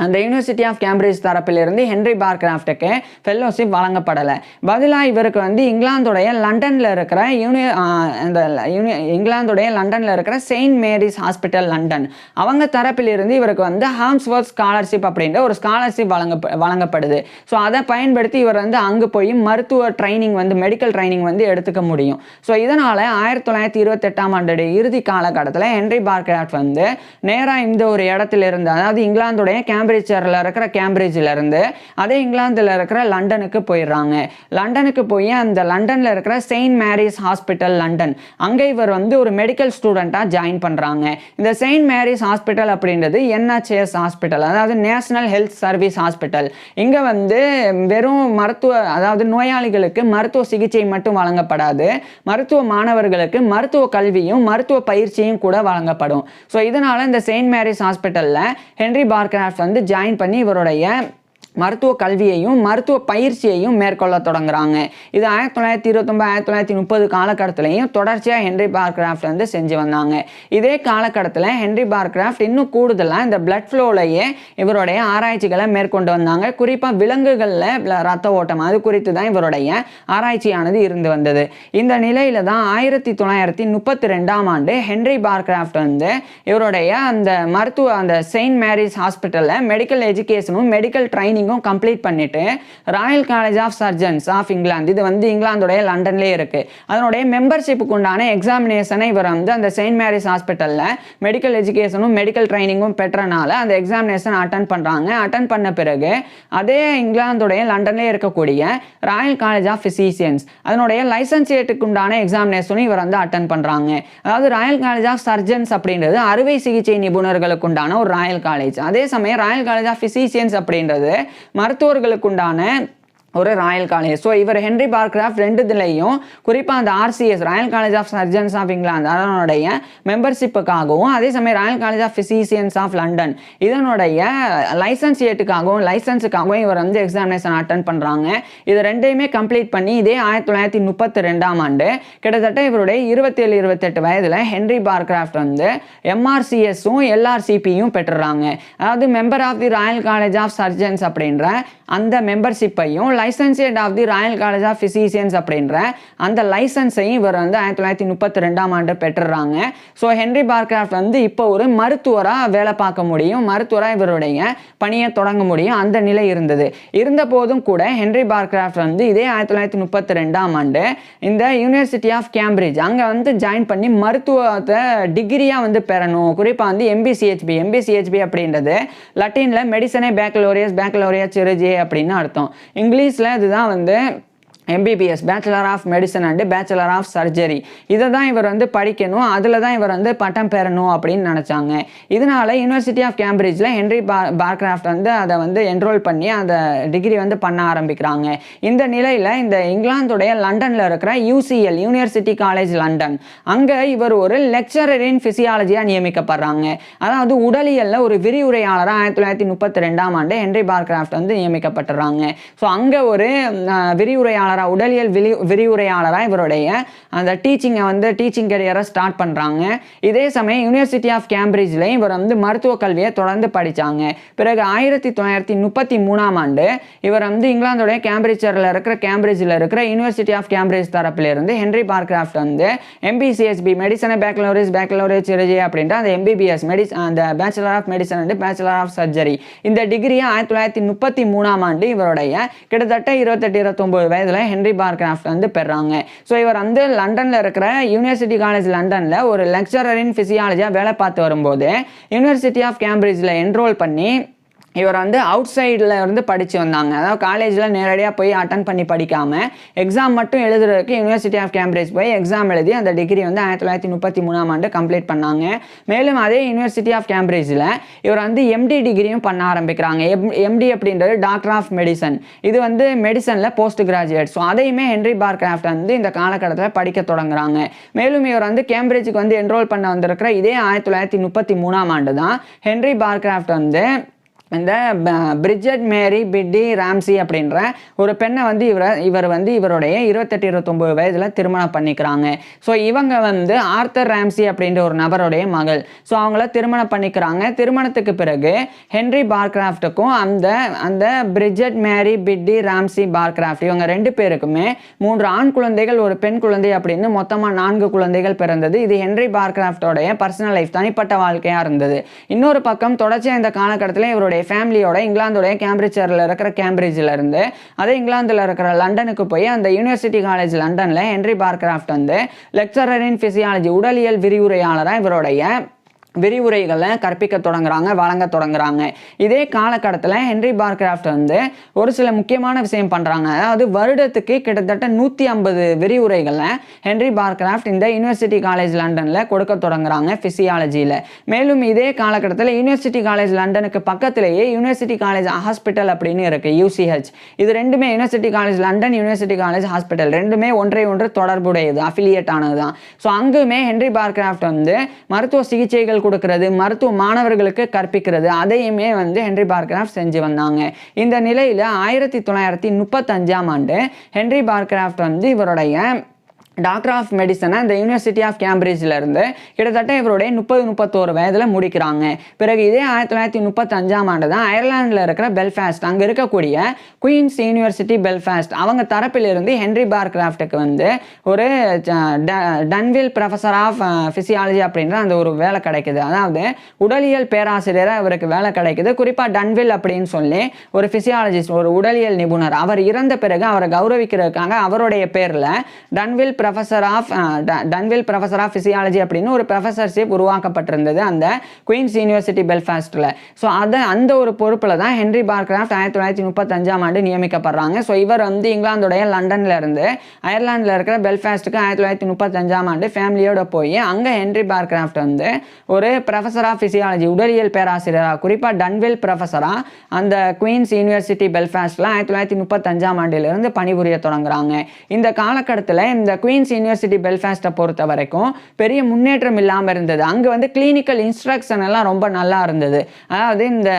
அந்த யூனிவர்சிட்டி ஆஃப் கேம்பிரிட்ஜ் தரப்பிலிருந்து ஹென்ரி பார்க்ராஃப்ட்டுக்கு ஃபெல்லோஷிப் வழங்கப்படலை. பதிலாக இவருக்கு வந்து இங்கிலாந்துடைய லண்டனில் இருக்கிற இங்கிலாந்துடைய லண்டனில் இருக்கிற செயின்ட் மேரிஸ் ஹாஸ்பிட்டல் லண்டன் அவங்க தரப்பிலிருந்து இவருக்கு வந்து ஹாம்ஸ்வொர்த் ஸ்காலர்ஷிப் அப்படின்ற ஒரு ஸ்காலர்ஷிப் வழங்கப்படுது. ஸோ அதை பயன்படுத்தி இவர் வந்து அங்கே போய் மருத்துவ ட்ரைனிங் வந்து மெடிக்கல் ட்ரைனிங் வந்து எடுத்துக்க முடியும். ஸோ இதனால் 1928 இறுதி காலகட்டத்தில் ஹென்ரி பார்க்ராஃப்ட் வந்து நேராக இந்த ஒரு இடத்துல இருந்து, அதாவது இங்கிலாந்துடைய கேம்பிரிட்ஜில் இருந்து அதே இங்கிலாந்தில் இருக்கிற லண்டனுக்கு போயிடுறாங்க. லண்டனுக்கு போய் அந்த லண்டனில் இருக்கிற செயின்ட் மேரிஸ் ஹாஸ்பிட்டல் லண்டன் அங்கே இவர் வந்து ஒரு மெடிக்கல் ஸ்டூடெண்ட்டாக ஜாயின் பண்ணுறாங்க. இந்த செயின்ட் மேரிஸ் ஹாஸ்பிட்டல் அப்படின்றது NHS ஹாஸ்பிட்டல், அதாவது நேஷனல் ஹெல்த் சர்வீஸ் ஹாஸ்பிட்டல். இங்கே வந்து வெறும் அதாவது நோயாளிகளுக்கு மருத்துவ சிகிச்சை மட்டும் வழங்கப்படாது, மருத்துவ மாணவர்களுக்கு மருத்துவ கல்வியும் மருத்துவ பயிற்சியும் கூட வழங்கப்படும். ஸோ இதனால் இந்த செயின்ட் மேரிஸ் ஹாஸ்பிட்டலில் ஹென்ரி பார்க்ராஃப்ட் வந்து ஜாயின் பண்ணி இவருடைய மருத்துவ கல்வியையும் மருத்துவ பயிற்சியையும் மேற்கொள்ள தொடங்குறாங்க. இது 1929 1930 காலகட்டத்திலையும் தொடர்ச்சியாக ஹென்ரி பார்க்ராஃப்ட் வந்து செஞ்சு வந்தாங்க. இதே காலகட்டத்தில் ஹென்ரி பார்க்ராஃப்ட் இன்னும் கூடுதலாக இந்த பிளட் ஃப்ளோலையே இவருடைய ஆராய்ச்சிகளை மேற்கொண்டு வந்தாங்க. குறிப்பாக விலங்குகளில் ரத்த ஓட்டம் அது குறித்து தான் இவருடைய ஆராய்ச்சியானது இருந்து வந்தது. இந்த நிலையில தான் 1932 ஹென்ரி பார்க்ராஃப்ட் வந்து இவருடைய அந்த செயின்ட் மேரிஸ் ஹாஸ்பிட்டலில் மெடிக்கல் எஜுகேஷனும் மெடிக்கல் ட்ரைனிங் கம்ப்ளீட் பண்ணிட்டு Royal college of Surgeons of England, இது வந்து இங்கிலாந்துடைய லண்டன்லேயே இருக்கு, அதனுடைய மெம்பர்ஷிப்புக்கு உண்டான எக்ஸாமினேஷனை இவர் வந்து அந்த செயின்ட் மேரிஸ் ஹாஸ்பிட்டலில் மெடிக்கல் எஜுகேஷனும் மெடிக்கல் ட்ரைனிங்கும் பெற்றனால அந்த எக்ஸாமினேஷன் அட்டன் பண்ணுறாங்க. அட்டன் பண்ண பிறகு அதே இங்கிலாந்துடைய லண்டன்லேயே இருக்கக்கூடிய ராயல் காலேஜ் ஆஃப் ஃபிசிஷியன்ஸ் அதனுடைய லைசன்சியேட்டுக்கு உண்டான எக்ஸாமினேஷனும் இவர் வந்து அட்டன் பண்ணுறாங்க. அதாவது ராயல் காலேஜ் ஆஃப் சர்ஜன்ஸ் அப்படின்றது அறுவை சிகிச்சை நிபுணர்களுக்கு உண்டான ஒரு ராயல் காலேஜ். அதே சமயம் ராயல் காலேஜ் ஆஃப் ஃபிசிஷியன்ஸ் அப்படின்றது மருத்துவர்களுக்கு உண்டான ஒரு ராயல் காலேஜ். ஸோ இவர் ஹென்ரி பார்க்ராஃப்ட் ரெண்டுலையும் குறிப்பாக அந்த RCS Royal college of Surgeons of England அதனுடைய மெம்பர்ஷிப்புக்காகவும் அதே சமயம் Royal college of Physicians of London இதனுடைய லைசன்ஸுக்காகவும் இவர் வந்து எக்ஸாமினேஷன் அட்டன் பண்ணுறாங்க. இது ரெண்டையுமே கம்ப்ளீட் பண்ணி இதே 1932 கிட்டத்தட்ட இவருடைய 27-28 வயதில் ஹென்ரி பார்க்ராஃப்ட் வந்து MRCSும் LRCPயும் பெற்றுறாங்க. அதாவது member of the royal college of surgeons அப்படின்ற அந்த மெம்பர்ஷிப்பையும் licentiate of the royal college of physicians அப்படின்ற அந்த லைசன்ஸையும் இவர் வந்து 1932 பெற்றுறாங்க. ஸோ ஹென்ரி பார்க்ராஃப்ட் வந்து இப்போ ஒரு மருத்துவராக வேலை பார்க்க முடியும், மருத்துவராக இவருடைய பணியை தொடங்க முடியும் அந்த நிலை இருந்த போதும் கூட ஹென்ரி பார்க்ராஃப்ட் வந்து இதே 1932 இந்த யூனிவர்சிட்டி ஆஃப் கேம்பிரிட்ஜ் அங்கே வந்து ஜாயின் பண்ணி மருத்துவத்தை டிகிரியாக வந்து பெறணும். குறிப்பாக வந்து MBCHB அப்படின்றது லட்டினில் மெடிசனே பேக்கலோரியஸ் சிறுஜி அப்படின்னு அர்த்தம். இங்கிலீஷில் இதுதான் வந்து MBBS bachelor of medicine and bachelor of surgery. இதை தான் இவர் வந்து படிக்கணும், அதில் தான் இவர் வந்து பட்டம் பெறணும் அப்படின்னு நினச்சாங்க. இதனால யூனிவர்சிட்டி ஆஃப் கேம்பிரிட்ஜில் ஹென்ரி பார்க்ராஃப்ட் வந்து அதை வந்து என்ரோல் பண்ணி அந்த டிகிரி வந்து பண்ண ஆரம்பிக்கிறாங்க. இந்த நிலையில் இந்த இங்கிலாந்துடைய லண்டனில் இருக்கிற UCL யூனிவர்சிட்டி காலேஜ் லண்டன் அங்கே இவர் ஒரு லெக்சரர் இன் ஃபிசியாலஜியாக நியமிக்கப்படுறாங்க. அதாவது உடலியலில் ஒரு விரிவுரையாளராக 1932 ஹென்ரி பார்க்ராஃப்ட் வந்து நியமிக்கப்பட்டுறாங்க. ஸோ அங்கே ஒரு விரிவுரையாளர் உடலியல் விரிவுரையாளராக இவருடைய அந்த டீச்சிங் கரியரை ஸ்டார்ட் பண்ணுறாங்க. இதே சமயம் யூனிவர்சிட்டி ஆஃப் கேம்பிரிட்ஜில் இவர் வந்து மருத்துவ கல்வியை தொடர்ந்து படித்தாங்க. பிறகு 1933 இவர் வந்து இங்கிலாந்துடைய கேம்பிரிட்ஜில் இருக்கிற யூனிவர்சிட்டி ஆஃப் கேம்பிரிட்ஜ் தரப்பிலிருந்து ஹென்ரி பார்க்ராஃப்ட் வந்து MBCHB மெடிசனை பேக்கலோரியஸ் சிறுஜி அப்படின்ற அந்த MBBS அந்த bachelor of medicine and bachelor of surgery இந்த டிகிரியை 1933 இவருடைய கிட்டத்தட்ட 28-29 வயதில் ஹென்ரி பார்க்ராஃப்ட் வந்து பெறாங்க. ஸோ இவர் வந்து லண்டனில் இருக்கிற யூனிவர்சிட்டி காலேஜ் லண்டனில் ஒரு லெக்சரர் இன் ஃபிசியாலஜியாக வேலை பார்த்து வரும்போது யூனிவர்சிட்டி ஆஃப் கேம்பிரிட்ஜில் என்ரோல் பண்ணி இவர் வந்து அவுட் சைடில் இருந்து படித்து வந்தாங்க. அதாவது காலேஜில் நேரடியாக போய் அட்டன் பண்ணி படிக்காமல் எக்ஸாம் மட்டும் எழுதுறதுக்கு யூனிவர்சிட்டி ஆஃப் கேம்பிரிட்ஜ் போய் எக்ஸாம் எழுதி அந்த டிகிரி வந்து 1933 கம்ப்ளீட் பண்ணாங்க. மேலும் அதே யூனிவர்சிட்டி ஆஃப் கேம்பிரிட்ஜில் இவர் வந்து MD டிகிரியும் பண்ண ஆரம்பிக்கிறாங்க. MD அப்படின்றது டாக்டர் ஆஃப் மெடிசன், இது வந்து மெடிசனில் போஸ்ட் கிராஜுவேட். ஸோ அதையுமே ஹென்ரி பார்க்ராஃப்ட் வந்து இந்த காலகட்டத்தில் படிக்க தொடங்குறாங்க. மேலும் இவர் வந்து கேம்பிரிட்ஜுக்கு வந்து என்ரோல் பண்ண வந்திருக்கிற இதே 1933 தான் ஹென்ரி பார்க்ராஃப்ட் வந்து இந்த பிரிட்ஜெட் மேரி பிட்டி ராம்சி அப்படின்ற ஒரு பெண்ணை வந்து இவர் வந்து இவருடைய 28-29 வயதில் திருமணம் பண்ணிக்கிறாங்க. ஸோ இவங்க வந்து ஆர்த்தர் ராம்சி அப்படின்ற ஒரு நபருடைய மகள். ஸோ அவங்கள திருமணம் பண்ணிக்கிறாங்க. திருமணத்துக்கு பிறகு ஹென்ரி பார்க்ராஃப்ட்டுக்கும் அந்த பிரிட்ஜெட் மேரி பிட்டி ராம்சி பார்க்ராஃப்ட் இவங்க 2 பேருக்குமே 3 ஆண் குழந்தைகள் ஒரு பெண் குழந்தை அப்படின்னு மொத்தமாக 4 குழந்தைகள் பிறந்தது. இது ஹென்ரி பார்க்ராஃப்டோடைய பர்சனல் லைஃப், தனிப்பட்ட வாழ்க்கையாக இருந்தது. இன்னொரு பக்கம் தொடர்ச்சியாக இந்த காலகட்டத்தில் இவருடைய ஃபேமிலியோட இங்கிலாந்தோடைய கேம்பிரிட்ஜில் இருக்கிற கேம்பிரிட்ஜில் இருந்து அதே இங்கிலாந்தில் இருக்கிற லண்டனுக்கு போய் அந்த யூனிவர்சிட்டி காலேஜ் லண்டனில் ஹென்ரி பார்க்ராஃப்ட் வந்து லெக்சரர் இன் ஃபிசியாலஜி உடலியல் விரிவுரையாளராக இவருடைய விரிவுரைகளை கற்பிக்க தொடங்குறாங்க, வழங்க தொடங்குறாங்க. இதே காலகட்டத்தில் ஹென்ரி பார்க்ராஃப்ட் வந்து ஒரு சில முக்கியமான விஷயம் பண்ணுறாங்க. அதாவது வருடத்துக்கு கிட்டத்தட்ட 150 விரிவுரைகளை ஹென்ரி பார்க்ராஃப்ட் இந்த யூனிவர்சிட்டி காலேஜ் லண்டனில் கொடுக்க தொடங்குறாங்க ஃபிசியாலஜியில். மேலும் இதே காலகட்டத்தில் யூனிவர்சிட்டி காலேஜ் லண்டனுக்கு பக்கத்திலேயே யூனிவர்சிட்டி காலேஜ் ஹாஸ்பிட்டல் அப்படின்னு இருக்குது, UCH. இது ரெண்டுமே university college London, university college hospital ரெண்டுமே ஒன்று தொடர்புடையது, அஃபிலியேட் ஆனது தான். ஸோ அங்குமே ஹென்ரி பார்க்ராஃப்ட் வந்து மருத்துவ சிகிச்சைகள் கொடுக்கிறது, மருத்துவ மாணவர்களுக்கு கற்பிக்கிறது, அதையுமே வந்து ஹென்ரி பார்க்ராஃப்ட் செஞ்சு வந்தாங்க. இந்த நிலையில் 1935ஆம் ஆண்டு ஹென்ரி பார்க்ராஃப்ட் வந்து இவருடைய டாக்டர் ஆஃப் மெடிசனை இந்த யூனிவர்சிட்டி ஆஃப் கேம்பிரிட்ஜில் இருந்து கிட்டத்தட்ட இவருடைய 30-31 வயதில் முடிக்கிறாங்க. பிறகு இதே 1935ஆம் ஆண்டு தான் அயர்லாண்டில் இருக்கிற பெல்ஃபாஸ்ட், அங்கே இருக்கக்கூடிய குயின்ஸ் யூனிவர்சிட்டி பெல்ஃபாஸ்ட் அவங்க தரப்பிலிருந்து ஹென்ரி பார்க்ராஃப்ட்டுக்கு வந்து ஒரு டன்வில் ப்ரொஃபஸர் ஆஃப் ஃபிசியாலஜி அப்படின்ற அந்த ஒரு வேலை கிடைக்குது. அதாவது உடலியல் பேராசிரியராக இவருக்கு வேலை கிடைக்குது. குறிப்பாக டன்வில் அப்படின்னு சொல்லி ஒரு ஃபிசியாலஜிஸ்ட், ஒரு உடலியல் நிபுணர், அவர் இறந்த பிறகு அவரை கௌரவிக்கிறதுக்காக அவருடைய பேரில் டன்வில் ப்ரொஃபஸர் ஆஃப் ஃபிசியாலஜி அப்படின்னு ஒரு ப்ரொஃபஸர்ஷிப் உருவாக்கப்பட்டிருந்தது அந்த குயின்ஸ் யூனிவர்சிட்டி பெல்ஃபாஸ்ட்டில். ஸோ அந்த ஒரு பொறுப்பில் தான் ஹென்ரி பார்க்ராஃப்ட் 1935ஆம் ஆண்டு நியமிக்கப்படுறாங்க. ஸோ இவர் வந்து இங்கிலாந்துடைய லண்டனில் இருந்து அயர்லாண்டில் இருக்கிற பெல்ஃபாஸ்ட்டுக்கு 1935ஆம் ஆண்டு ஃபேமிலியோட போய் அங்கே ஹென்ரி பார்க்ராஃப்ட் வந்து ஒரு ப்ரொஃபஸர் ஆஃப் ஃபிசியாலஜி, உடலியல் பேராசிரியராக, குறிப்பாக டன்வில் ப்ரொஃபஸராக அந்த குயின்ஸ் யூனிவர்சிட்டி பெல்ஃபாஸ்ட்டில் 1935ஆம் ஆண்டிலிருந்து பணிபுரிய தொடங்குறாங்க. இந்த காலகட்டத்தில் இந்த குயின்ஸ் யூனிவர்சிட்டி பெல்ஃபாஸ்ட்டை பொறுத்த வரைக்கும் பெரிய முன்னேற்றம் இல்லாமல் இருந்தது. அங்கே வந்து கிளினிக்கல் இன்ஸ்ட்ரக்ஷன் எல்லாம் ரொம்ப நல்லா இருந்தது. அதாவது இந்த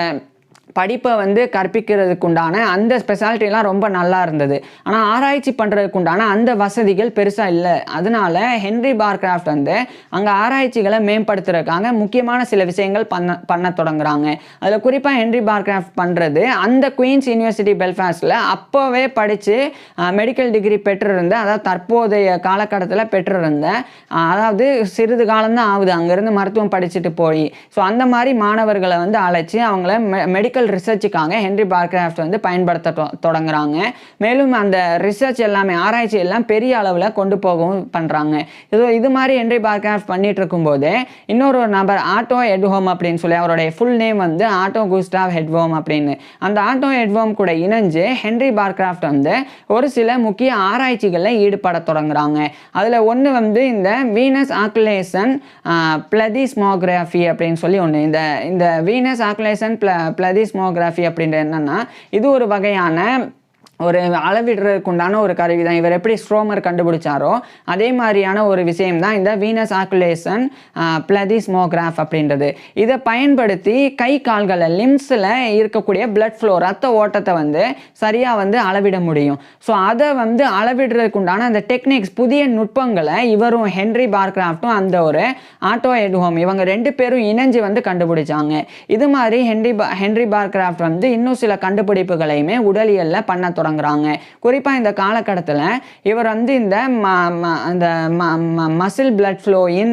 படிப்பை வந்து கற்பிக்கிறதுக்குண்டான அந்த ஸ்பெஷாலிட்டிலாம் ரொம்ப நல்லா இருந்தது. ஆனால் ஆராய்ச்சி பண்ணுறதுக்குண்டான அந்த வசதிகள் பெருசாக இல்லை. அதனால ஹென்ரி பார்க்ராஃப்ட் வந்து அங்கே ஆராய்ச்சிகளை மேம்படுத்துறதுக்காக முக்கியமான சில விஷயங்கள் பண்ண தொடங்குறாங்க. அதில் குறிப்பாக ஹென்ரி பார்க்ராஃப்ட் பண்ணுறது அந்த குயின்ஸ் யூனிவர்சிட்டி பெல்ஃபாஸ்ட்டில் அப்போவே படித்து மெடிக்கல் டிகிரி பெற்றிருந்த, அதாவது தற்போதைய காலகட்டத்தில் பெற்றிருந்த, அதாவது சிறிது காலம்தான் ஆகுது அங்கேருந்து மருத்துவம் படிச்சுட்டு போய், ஸோ அந்த மாதிரி மாணவர்களை வந்து அழைச்சி அவங்கள மெடிக்கல் ரிசர்ச்சுக்காக ஹென்ரி பார்க்ராஃப்ட் வந்து பயன்படுத்த தொடங்குறாங்க. மேலும் அந்த ரிசர்ச் எல்லாமே, ஆராய்ச்சி எல்லாம் பெரிய அளவில் கொண்டு போகவும் பண்ணுறாங்க. இது மாதிரி ஹென்ரி பார்க்ராஃப்ட் பண்ணிட்டு இருக்கும்போது இன்னொரு நபர் ஆட்டோ எட்வோம் அப்படின்னு சொல்லி, அவருடைய ஃபுல் நேம் வந்து ஆட்டோ குஸ்டாவ் எட்வோம் அப்படின்னு, அந்த ஆட்டோ எட்வோம் கூட இணைஞ்சு ஹென்ரி பார்க்ராஃப்ட் வந்து ஒரு சில முக்கிய ஆராய்ச்சிகளில் ஈடுபட தொடங்குறாங்க. அதில் ஒன்று வந்து இந்த வீனஸ் ஆக்குலேஷன் பிளதிஸ்மோகிராஃபி அப்படின்னு சொல்லி ஒன்று. இந்த வீனஸ் ஆக்குலேஷன் பிளதிஸ்மோகிராஃபி அப்படின்றது என்னன்னா, இது ஒரு வகையான ஒரு அளவிடுறதுக்குண்டான ஒரு கருவி தான். இவர் எப்படி ஸ்ட்ரோமர் கண்டுபிடிச்சாரோ அதே மாதிரியான ஒரு விஷயம் தான் இந்த வீனஸ் ஆக்குலேஷன் பிளதிஸ்மோகிராஃப் அப்படின்றது. இதை பயன்படுத்தி கை கால்களில் லிம்ஸில் இருக்கக்கூடிய பிளட் ஃப்ளோ, ரத்த ஓட்டத்தை வந்து சரியாக வந்து அளவிட முடியும். ஸோ அதை வந்து அளவிடுறதுக்குண்டான அந்த டெக்னிக்ஸ், புதிய நுட்பங்களை இவரும் ஹென்ரி பார்க்ராஃப்ட்டும் அந்த ஒரு ஆட்டோ எட்வோம் இவங்க 2 பேரும் இணைஞ்சு வந்து கண்டுபிடிச்சாங்க. இது மாதிரி ஹென்ரி பார்க்ராஃப்ட் வந்து இன்னும் சில கண்டுபிடிப்புகளையுமே உடலியலில் பண்ண தொடங்குறாங்க. குறிப்பாக இந்த காலகட்டத்தில் இவர் வந்து இந்த மசில் பிளட் ஃப்ளோ இன்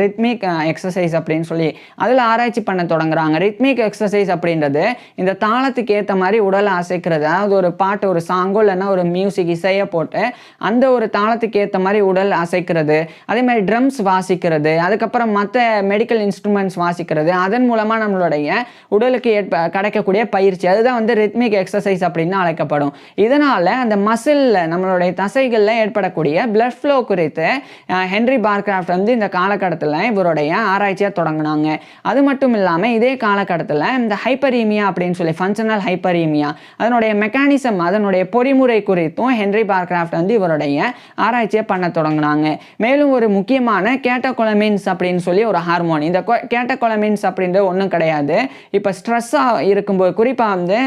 ரித்மிக் எக்ஸசைஸ் அப்படின்னு சொல்லி அதில் ஆராய்ச்சி பண்ண தொடங்குறாங்க. ரித்மிக் எக்ஸசைஸ் அப்படின்றது இந்த தாளத்துக்கு ஏற்ற மாதிரி உடலை அசைக்கிறது. அதாவது ஒரு பாட்டு, ஒரு சாங்கோ இல்லைன்னா ஒரு மியூசிக் இசையை போட்டு அந்த ஒரு தாளத்துக்கு ஏற்ற மாதிரி உடல் அசைக்கிறது, அதே மாதிரி ட்ரம்ஸ் வாசிக்கிறது, அதுக்கப்புறம் மற்ற மெடிக்கல் இன்ஸ்ட்ருமெண்ட்ஸ் வாசிக்கிறது, அதன் மூலமாக நம்மளுடைய உடலுக்கு கிடைக்கக்கூடிய பயிற்சி, அதுதான் வந்து ரித்மிக் எக்ஸசைஸ் அப்படின்னு அழைக்கப்படுது. பாதிக்கப்படும். இதனால் அந்த மசிலில் நம்மளுடைய தசைகளில் ஏற்படக்கூடிய பிளட் ஃப்ளோ குறித்து ஹென்ரி பார்க்ராஃப்ட் வந்து இந்த காலகட்டத்தில் இவருடைய ஆராய்ச்சியாக தொடங்கினாங்க. அது மட்டும் இல்லாமல் இதே காலகட்டத்தில் இந்த ஹைப்பரீமியா அப்படின்னு சொல்லி ஃபங்க்ஷனல் ஹைப்பரீமியா அதனுடைய மெக்கானிசம் அதனுடைய பொறிமுறை குறித்தும் ஹென்ரி பார்க்ராஃப்ட் வந்து இவருடைய ஆராய்ச்சியை பண்ண தொடங்கினாங்க. மேலும் ஒரு முக்கியமான கேட்டகோலமின்ஸ் அப்படின்னு சொல்லி ஒரு ஹார்மோன், இந்த கேட்டகோலமின்ஸ் அப்படின்றது ஒன்றும் கிடையாது. இப்போ ஸ்ட்ரெஸ்ஸாக இருக்கும்போது குறிப்பாக வந்து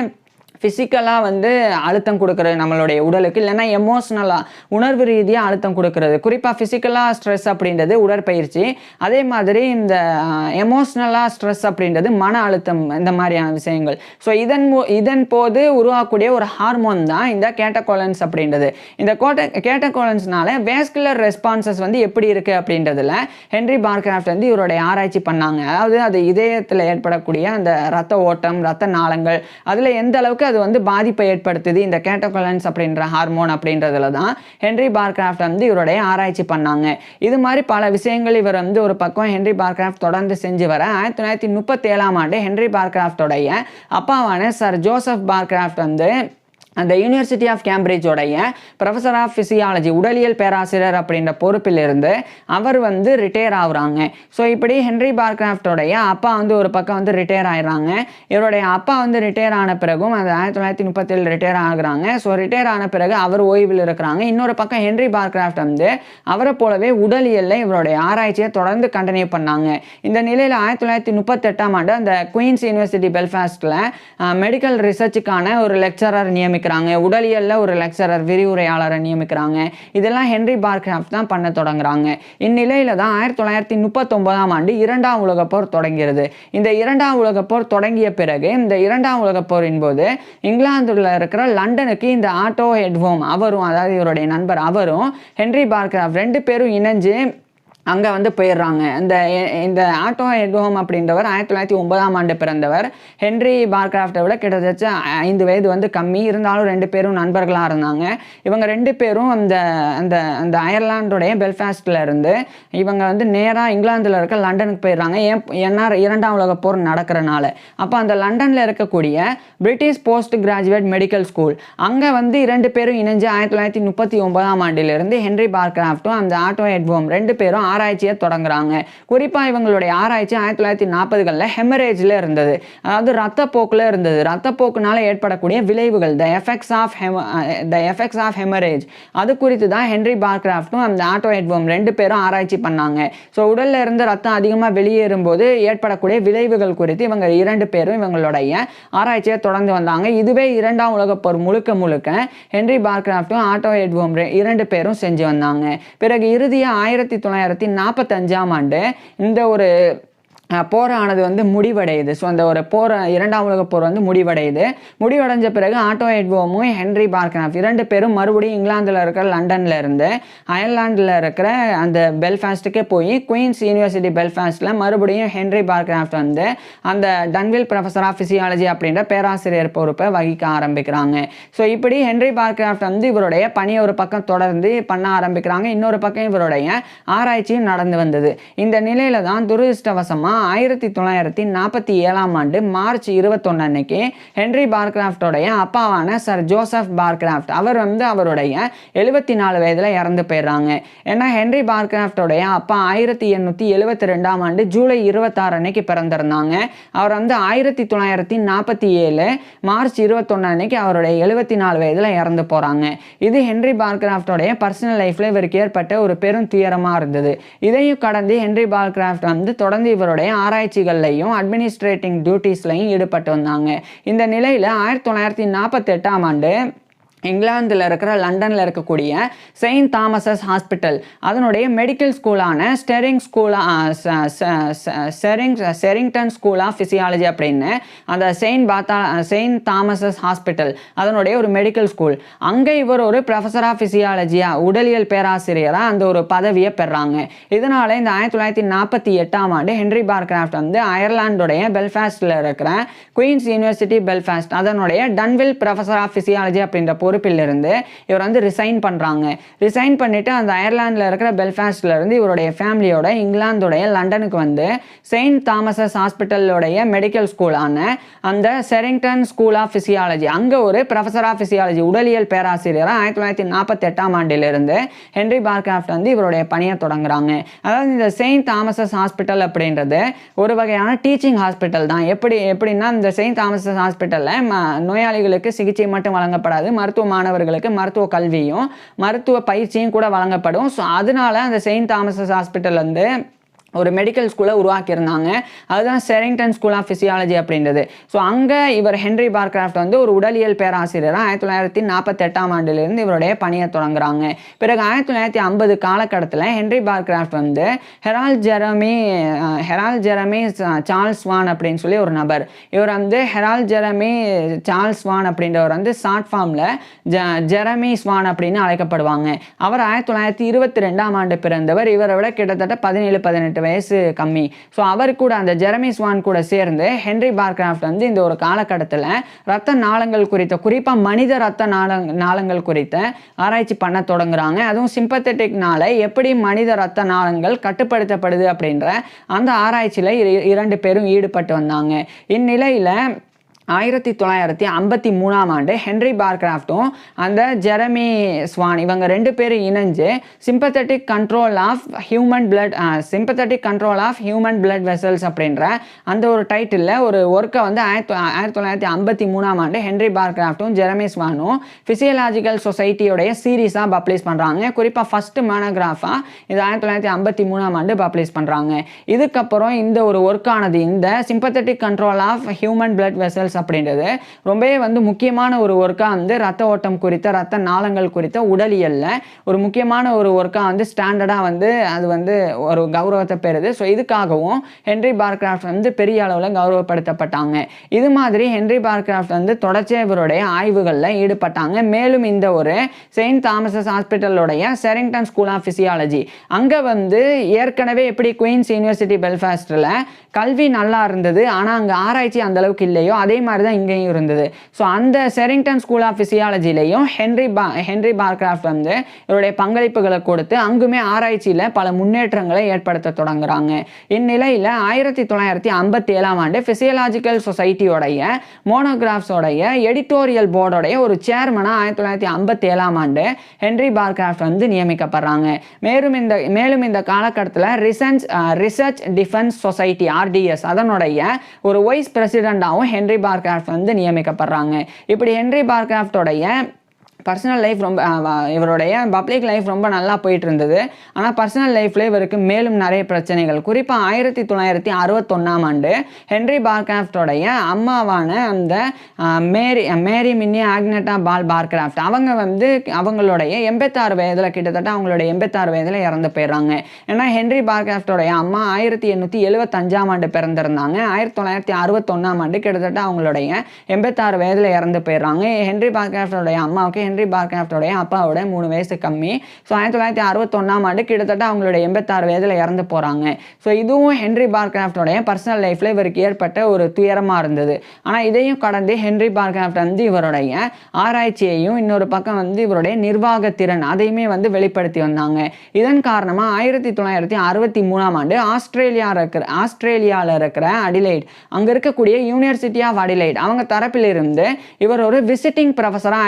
ஃபிசிக்கலாக வந்து அழுத்தம் கொடுக்குறது நம்மளுடைய உடலுக்கு, இல்லைன்னா எமோஷ்னலாக உணர்வு ரீதியாக அழுத்தம் கொடுக்குறது. குறிப்பாக ஃபிசிக்கலாக ஸ்ட்ரெஸ் அப்படின்றது உடற்பயிற்சி, அதே மாதிரி இந்த எமோஷ்னலாக ஸ்ட்ரெஸ் அப்படின்றது மன அழுத்தம், இந்த மாதிரியான விஷயங்கள். ஸோ இதன் போது உருவாக்கக்கூடிய ஒரு ஹார்மோன் தான் இந்த கேட்டகோலன்ஸ் அப்படின்றது. இந்த கேட்டகோலன்ஸ்னால வேஸ்குலர் ரெஸ்பான்சஸ் வந்து எப்படி இருக்குது அப்படின்றதுல ஹென்ரி பார்க்ராஃப்ட் வந்து இவருடைய ஆராய்ச்சி பண்ணாங்க. அதாவது அது இதயத்தில் ஏற்படக்கூடிய அந்த ரத்த ஓட்டம், ரத்த நாளங்கள், அதில் எந்த அளவுக்கு அது வந்து பாதிப்பை ஏற்படுத்துது இந்த கேட்டகோலன்ஸ் அப்படின்ற ஹார்மோன் அப்படின்றதுல தான் ஹென்ரி பார்க்ராஃப்ட் வந்து இவருடைய ஆராய்ச்சி பண்ணாங்க. இது மாதிரி பல விஷயங்கள் இவர் வந்து ஒரு பக்கம் ஹென்ரி பார்க்ராஃப்ட் தொடர்ந்து செஞ்சு வர 1937ஆம் ஆண்டு ஹென்ரி பார்க்ராஃப்டோடைய அப்பாவான சர் ஜோசப் பார்க்ராஃப்ட் வந்து அந்த யூனிவர்சிட்டி ஆஃப் கேம்பிரிட்ஜோடைய ப்ரொஃபஸர் ஆஃப் ஃபிசியாலஜி உடலியல் பேராசிரியர் அப்படின்ற பொறுப்பிலிருந்து அவர் வந்து ரிட்டையர் ஆகுறாங்க. ஸோ இப்படி ஹென்ரி பார்க்ராஃப்டோடைய அப்பா வந்து ஒரு பக்கம் வந்து ரிட்டையர் ஆகிடுறாங்க. இவருடைய அப்பா வந்து ரிட்டையர் ஆன பிறகும் அது 1937 ரிட்டையர் ஆகுறாங்க. ஸோ ரிட்டையர் ஆன பிறகு அவர் ஓய்வில் இருக்கிறாங்க. இன்னொரு பக்கம் ஹென்ரி பார்க்ராஃப்ட் வந்து அவரை போலவே உடலியலில் இவருடைய ஆராய்ச்சியை தொடர்ந்து கண்டினியூ பண்ணாங்க. இந்த நிலையில் 1938ஆம் ஆண்டு அந்த குயின்ஸ் யூனிவர்சிட்டி பெல்ஃபாஸ்டில் மெடிக்கல் ரிசர்ச்சுக்கான ஒரு லெக்சரர் நியமிக்கிறாங்க. உடலியல்ல ஒரு லெக்சரர் விரிவுரையாளரை நியமிக்கிறாங்க. இதெல்லாம் ஹென்ரி பார்க்ராஃப்ட் தான் பண்ண தொடங்குறாங்க. இந்நிலையில தான் 1939ஆம் ஆண்டு இரண்டாம் உலகப் போர் தொடங்கிறது. இந்த இரண்டாம் உலகப் போர் தொடங்கிய பிறகு இந்த இரண்டாம் உலகப் போரின் போது இங்கிலாந்துல இருக்கிற லண்டனுக்கு இந்த ஆட்டோ எட்வோம் அவரும், அதாவது இவருடைய நண்பர் அவரும் ஹென்ரி பார்க்ராஃப்ட் ரெண்டு பேரும் இணைஞ்சு அங்கே வந்து போயிடுறாங்க. இந்த ஆட்டோ எட்வோம் அப்படின்றவர் 1909ஆம் ஆண்டு பிறந்தவர். ஹென்ரி பார்க்ராஃப்டை விட கிட்டத்தட்ட 5 வயது வந்து கம்மி. இருந்தாலும் ரெண்டு பேரும் நண்பர்களாக இருந்தாங்க. இவங்க ரெண்டு பேரும் அந்த அந்த அந்த அயர்லாண்டுடைய பெல்ஃபாஸ்டில் இருந்து இவங்க வந்து நேராக இங்கிலாந்தில் இருக்க லண்டனுக்கு போயிடுறாங்க. ஏன்னா இரண்டாம் உலக போர் நடக்கிறனால. அப்போ அந்த லண்டனில் இருக்கக்கூடிய British post graduate medical school அங்கே வந்து இரண்டு பேரும் இணைஞ்சு 1939ஆம் ஆண்டிலிருந்து ஹென்ரி பார்க்ராஃப்டும் அந்த ஆட்டோ எட்வோம் ரெண்டு பேரும் ஆராய்ச்சியை தொடங்குறாங்க. குறிப்பாக இவங்களுடைய ஆராய்ச்சி 1940களில் ஹெமரேஜில் இருந்தது. அதாவது ரத்தப்போக்கில் இருந்தது. ரத்தப்போக்குனால ஏற்படக்கூடிய விளைவுகள், த எஃபெக்ட்ஸ் ஆஃப் ஹெமரேஜ், அது குறித்து தான் ஹென்ரி பார்க்ராஃப்டும் அந்த ஆட்டோ எட்வோம் ரெண்டு பேரும் ஆராய்ச்சி பண்ணாங்க. ஸோ உடலில் இருந்து ரத்தம் அதிகமாக வெளியேறும் போது ஏற்படக்கூடிய விளைவுகள் குறித்து இவங்க இரண்டு பேரும் இவங்களுடைய ஆராய்ச்சியை தொடர்ந்து வந்தாங்க. இதுவே இரண்டாம் உலகப் போர் முழுக்க முழுக்க ஹென்ரி பார்க்ராஃப்டும் ஆட்டோ எட்வோம் இரண்டு பேரும் செஞ்சு வந்தாங்க. பிறகு இறுதியாக 1945ஆம் ஆண்டு இந்த ஒரு போரானது வந்து முடிவடையுது. ஸோ அந்த ஒரு போர், இரண்டாம் உலக போர் வந்து முடிவடைஞ்ச பிறகு ஆட்டோ எட்வோமும் ஹென்ரி பார்க்ராஃப்ட் இரண்டு பேரும் மறுபடியும் இங்கிலாந்தில் இருக்கிற லண்டனில் இருந்து அயர்லாண்டில் இருக்கிற அந்த பெல்ஃபாஸ்ட்டுக்கே போய் குயின்ஸ் யூனிவர்சிட்டி பெல்ஃபாஸ்டில் மறுபடியும் ஹென்ரி பார்க்ராஃப்ட் வந்து அந்த டன்வில் ப்ரொஃபஸர் ஆஃப் ஃபிசியாலஜி அப்படின்ற பேராசிரியர் பொறுப்பை வகிக்க ஆரம்பிக்கிறாங்க. ஸோ இப்படி ஹென்ரி பார்க்ராஃப்ட் வந்து இவருடைய பணியை ஒரு பக்கம் தொடர்ந்து பண்ண ஆரம்பிக்கிறாங்க. இன்னொரு பக்கம் இவருடைய ஆராய்ச்சியும் நடந்து வந்தது. இந்த நிலையில தான் துரதிர்ஷ்டவசமாக 1947ஆம் ஆண்டு மார்ச் 21 அன்னைக்கு ஹென்ரி பார்க்ராஃப்டோடைய அப்பாவான சர் ஜோசப் பார்க்ராஃப்ட் அவர் வந்து அவருடைய 74 வயதில் இறந்து போயிடுறாங்க. ஏன்னா ஹென்ரி பார்க்ராஃப்டோடைய அப்பா 1872ஆம் ஆண்டு ஜூலை 26 அன்னைக்கு பிறந்திருந்தாங்க. அவர் வந்து 1947 மார்ச் 21 அன்னைக்கு அவருடைய 74 வயதில் இறந்து போகிறாங்க. இது ஹென்ரி பார்க்ராஃப்டோடைய பர்சனல் லைஃப்பில் இவருக்கு ஏற்பட்ட ஒரு பெரும் துயரமாக இருந்தது. இதையும் கடந்து ஹென்ரி பார்க்ராஃப்ட் வந்து தொடர்ந்து இவருடைய ஆராய்ச்சிகள்லையும் அட்மினிஸ்ட்ரேட்டிங் டியூட்டிஸ்லையும் ஈடுபட்டு வந்தாங்க. இந்த நிலையில் 1948ஆம் ஆண்டு இங்கிலாந்தில் இருக்கிற லண்டனில் இருக்கக்கூடிய செயின்ட் தாமஸஸ் ஹாஸ்பிட்டல் அதனுடைய மெடிக்கல் ஸ்கூலான செரிங்டன் ஸ்கூல் ஆஃப் ஃபிசியாலஜி அப்படின்னு அந்த செயின்ட் தாமஸஸ் ஹாஸ்பிட்டல் அதனுடைய ஒரு மெடிக்கல் ஸ்கூல், அங்கே இவர் ஒரு ப்ரொஃபஸர் ஆஃப் ஃபிசியாலஜியாக உடலியல் பேராசிரியராக அந்த ஒரு பதவியை பெறாங்க. இதனால இந்த 1948ஆம் ஆண்டு ஹென்ரி பார்க்ராஃப்ட் வந்து அயர்லாண்டுடைய பெல்ஃபாஸ்டில் இருக்கிற குயின்ஸ் யூனிவர்சிட்டி பெல்ஃபாஸ்ட் அதனுடைய டன்வில் ப்ரொஃபஸர் ஆஃப் ஃபிசியாலஜி அப்படின்ற பொறுப்பிலிருந்து இவர் வந்து ரிசைன் பண்ணுறாங்க. ரிசைன் பண்ணிவிட்டு அந்த அயர்லாண்டில் இருக்கிற பெல்ஃபாஸ்ட்லேருந்து இவருடைய ஃபேமிலியோட இங்கிலாந்துடைய லண்டனுக்கு வந்து செயின்ட் தாமஸஸ் ஹாஸ்பிட்டலோடைய மெடிக்கல் ஸ்கூலான அந்த செரிங்டன் ஸ்கூல் ஆஃப் ஃபிசியாலஜி அங்கே ஒரு ப்ரொஃபஸர் ஆஃப் ஃபிசியாலஜி உடலியல் பேராசிரியராக 1948ஆம் ஆண்டிலிருந்து ஹென்ரி பார்க்ராஃப்ட் வந்து இவருடைய பணியை தொடங்குறாங்க. அதாவது இந்த செயின்ட் தாமஸஸ் ஹாஸ்பிட்டல் அப்படின்றது ஒரு வகையான டீச்சிங் ஹாஸ்பிட்டல் தான். எப்படின்னா இந்த செயின்ட் தாமஸஸ் ஹாஸ்பிட்டலில் நோயாளிகளுக்கு சிகிச்சை மட்டும் வழங்கப்படாது, மருத்துவ மாணவர்களுக்கு மருத்துவ கல்வியும் மருத்துவ பயிற்சியும் கூட வழங்கப்படும். ஸோ அதனால அந்த செயின்ட் தாமஸஸ் ஹாஸ்பிட்டல் வந்து ஒரு மெடிக்கல் ஸ்கூலை உருவாக்கியிருந்தாங்க. அதுதான் செரிங்டன் ஸ்கூல் ஆஃப் ஃபிசியாலஜி அப்படின்றது. ஸோ அங்கே இவர் ஹென்ரி பார்க்ராஃப்ட் வந்து ஒரு உடலியல் பேராசிரியராக 1948ஆம் ஆண்டிலிருந்து இவருடைய பணியை தொடங்குறாங்க. பிறகு 1950 காலகட்டத்தில் ஹென்ரி பார்க்ராஃப்ட் வந்து ஹெரால்ட் ஜெரமி சார்ல்ஸ் வான் அப்படின்னு சொல்லி ஒரு நபர், இவர் வந்து ஹெரால்ட் ஜெரமி சார்ல்ஸ் வான் அப்படின்றவர் வந்து ஷார்ட் ஃபார்மில் ஜெரமி ஸ்வான் அப்படின்னு அழைக்கப்படுவாங்க. அவர் 1922ஆம் ஆண்டு பிறந்தவர். இவரை விட கிட்டத்தட்ட 17-18 வயசு கம்மி. ஸோ அவர் கூட அந்த ஜெரமி ஸ்வான் கூட சேர்ந்து ஹென்ரி பார்க்ராஃப்ட் வந்து இந்த ஒரு காலகட்டத்தில் ரத்த நாளங்கள் குறித்த, குறிப்பாக மனித ரத்த நாளங்கள் குறித்த ஆராய்ச்சி பண்ண தொடங்குறாங்க. அதுவும் சிம்பத்தட்டிக்னால எப்படி மனித ரத்த நாளங்கள் கட்டுப்படுத்தப்படுது அப்படின்ற அந்த ஆராய்ச்சியில் 2 பேரும் ஈடுபட்டு வந்தாங்க. இந்நிலையில் 1953ஆம் ஆண்டு ஹென்ரி பார்க்ராஃப்டும் அந்த ஜெரமி ஸ்வான் இவங்க 2 பேரும் இணைஞ்சு sympathetic control of human blood vessels அப்படின்ற அந்த ஒரு டைட்டிலில் ஒரு ஒர்க்கை வந்து 1953ஆம் ஆண்டு ஹென்ரி பார்க்ராஃப்டும் ஜெரமி ஸ்வானும் ஃபிசியலாஜிக்கல் சொசைட்டியோடைய சீரீஸாக பப்ளிஷ் பண்ணுறாங்க. குறிப்பாக ஃபஸ்ட்டு மோனோகிராஃபாக இது 1953ஆம் ஆண்டு பப்ளிஷ் பண்ணுறாங்க. இதுக்கப்புறம் இந்த ஒரு ஒர்க்கானது இந்த sympathetic control of human blood vessels அப்படின்றது ரொம்பவே வந்து முக்கியமான ஒரு ஒர்க்காக வந்து ரத்த ஓட்டம் குறித்த, ரத்த நாளங்கள் குறித்த உடலியல்ல ஒரு முக்கியமான ஒரு ஒர்க்காக வந்து ஸ்டாண்டர்டாக வந்து அது வந்து ஒரு கௌரவத்தை பெறுது. ஸோ இதுக்காகவும் ஹென்ரி பார்க்ராஃப்ட் வந்து பெரிய அளவில் கௌரவப்படுத்தப்பட்டாங்க. இது மாதிரி ஹென்ரி பார்க்ராஃப்ட் வந்து தொடர்ச்சியாக இவருடைய ஆய்வுகளில் ஈடுபட்டாங்க. மேலும் இந்த ஒரு செயின்ட் தாமஸஸ் ஹாஸ்பிட்டலோடைய செரிங்டன் ஸ்கூல் ஆஃப் ஃபிசியாலஜி அங்கே வந்து ஏற்கனவே எப்படி குயின்ஸ் யூனிவர்சிட்டி பெல்ஃபாஸ்டில் கல்வி நல்லா இருந்தது, ஆனால் அங்கே ஆராய்ச்சி அந்த அளவுக்கு இல்லையோ அதே மாதிரி தான் இங்கேயும் இருந்தது. ஸோ அந்த செரிங்டன் ஸ்கூல் ஆஃப் ஃபிசியாலஜிலையும் ஹென்ரி பார்க்ராஃப்ட் வந்து இவருடைய பங்களிப்புகளை கொடுத்து அங்குமே ஆராய்ச்சியில் பல முன்னேற்றங்களை ஏற்படுத்த தொடங்குறாங்க. இந்நிலையில் 1957ஆம் ஆண்டு ஃபிசியலாஜிக்கல் சொசைட்டியோடைய மோனோகிராஃப்ஸோடைய எடிட்டோரியல் போர்டோடைய ஒரு சேர்மனாக 1957ஆம் ஆண்டு ஹென்ரி பார்க்ராஃப்ட் வந்து நியமிக்கப்படுறாங்க. மேலும் இந்த காலகட்டத்தில் ரிசர்ச் டிஃபென்ஸ் சொசைட்டி RDS அதனுடைய ஒரு வைஸ் பிரசிடெண்டாகவும் ஹென்ரி பார்க்ராஃப்ட் வந்து நியமிக்கப்படுறாங்க. இப்படி ஹென்ரி பார்க்ராஃப்டோடைய பர்சனல் லைஃப் ரொம்ப இவருடைய பப்ளிக் லைஃப் ரொம்ப நல்லா போயிட்டு இருந்தது. ஆனால் பர்சனல் லைஃப்ல இவருக்கு மேலும் நிறைய பிரச்சனைகள். குறிப்பாக 1961ஆம் ஆண்டு ஹென்ரி பார்க்ராஃப்டோடைய அம்மாவான அந்த மேரி மின்னி ஆக்னெட்டா பால் பார்க்ராஃப்ட் அவங்க வந்து அவங்களுடைய 86 வயதில் கிட்டத்தட்ட அவங்களுடைய 86 வயதில் இறந்து போயிடுறாங்க. ஏன்னா ஹென்ரி பார்க்ராஃப்டோடைய அம்மா 1875ஆம் ஆண்டு பிறந்திருந்தாங்க. 1961ஆம் ஆண்டு கிட்டத்தட்ட அவங்களுடைய 86 வயதில் இறந்து போயிடுறாங்க. ஹென்ரி பார்க்ராஃப்டோடைய அம்மாவுக்கு ஹென்ரி பார்க்ராஃப்டோடைய அப்பாவோட 3 வயசு கம்மி. ஸோ 1961ஆம் ஆண்டு கிட்டத்தட்ட அவங்களுடைய 86 வயதில் இறந்து போகிறாங்க. ஸோ இதுவும் ஹென்ரி பார்க்ராஃப்டோடைய பர்சனல் லைஃப்பில் இவருக்கு ஏற்பட்ட ஒரு துயரமாக இருந்தது. ஆனால் இதையும் கடந்து ஹென்ரி பார்க்ராஃப்ட் வந்து இவருடைய ஆராய்ச்சியையும் இன்னொரு பக்கம் வந்து இவருடைய நிர்வாகத்திறன் அதையுமே வந்து வெளிப்படுத்தி வந்தாங்க. இதன் காரணமாக 1963ஆம் ஆண்டு ஆஸ்திரேலியாவில் இருக்கிற அடிலைட் அங்கே இருக்கக்கூடிய யூனிவர்சிட்டி ஆஃப் அடிலைட் அவங்க தரப்பிலிருந்து இவர் ஒரு விசிட்டிங் ப்ரொஃபஸராக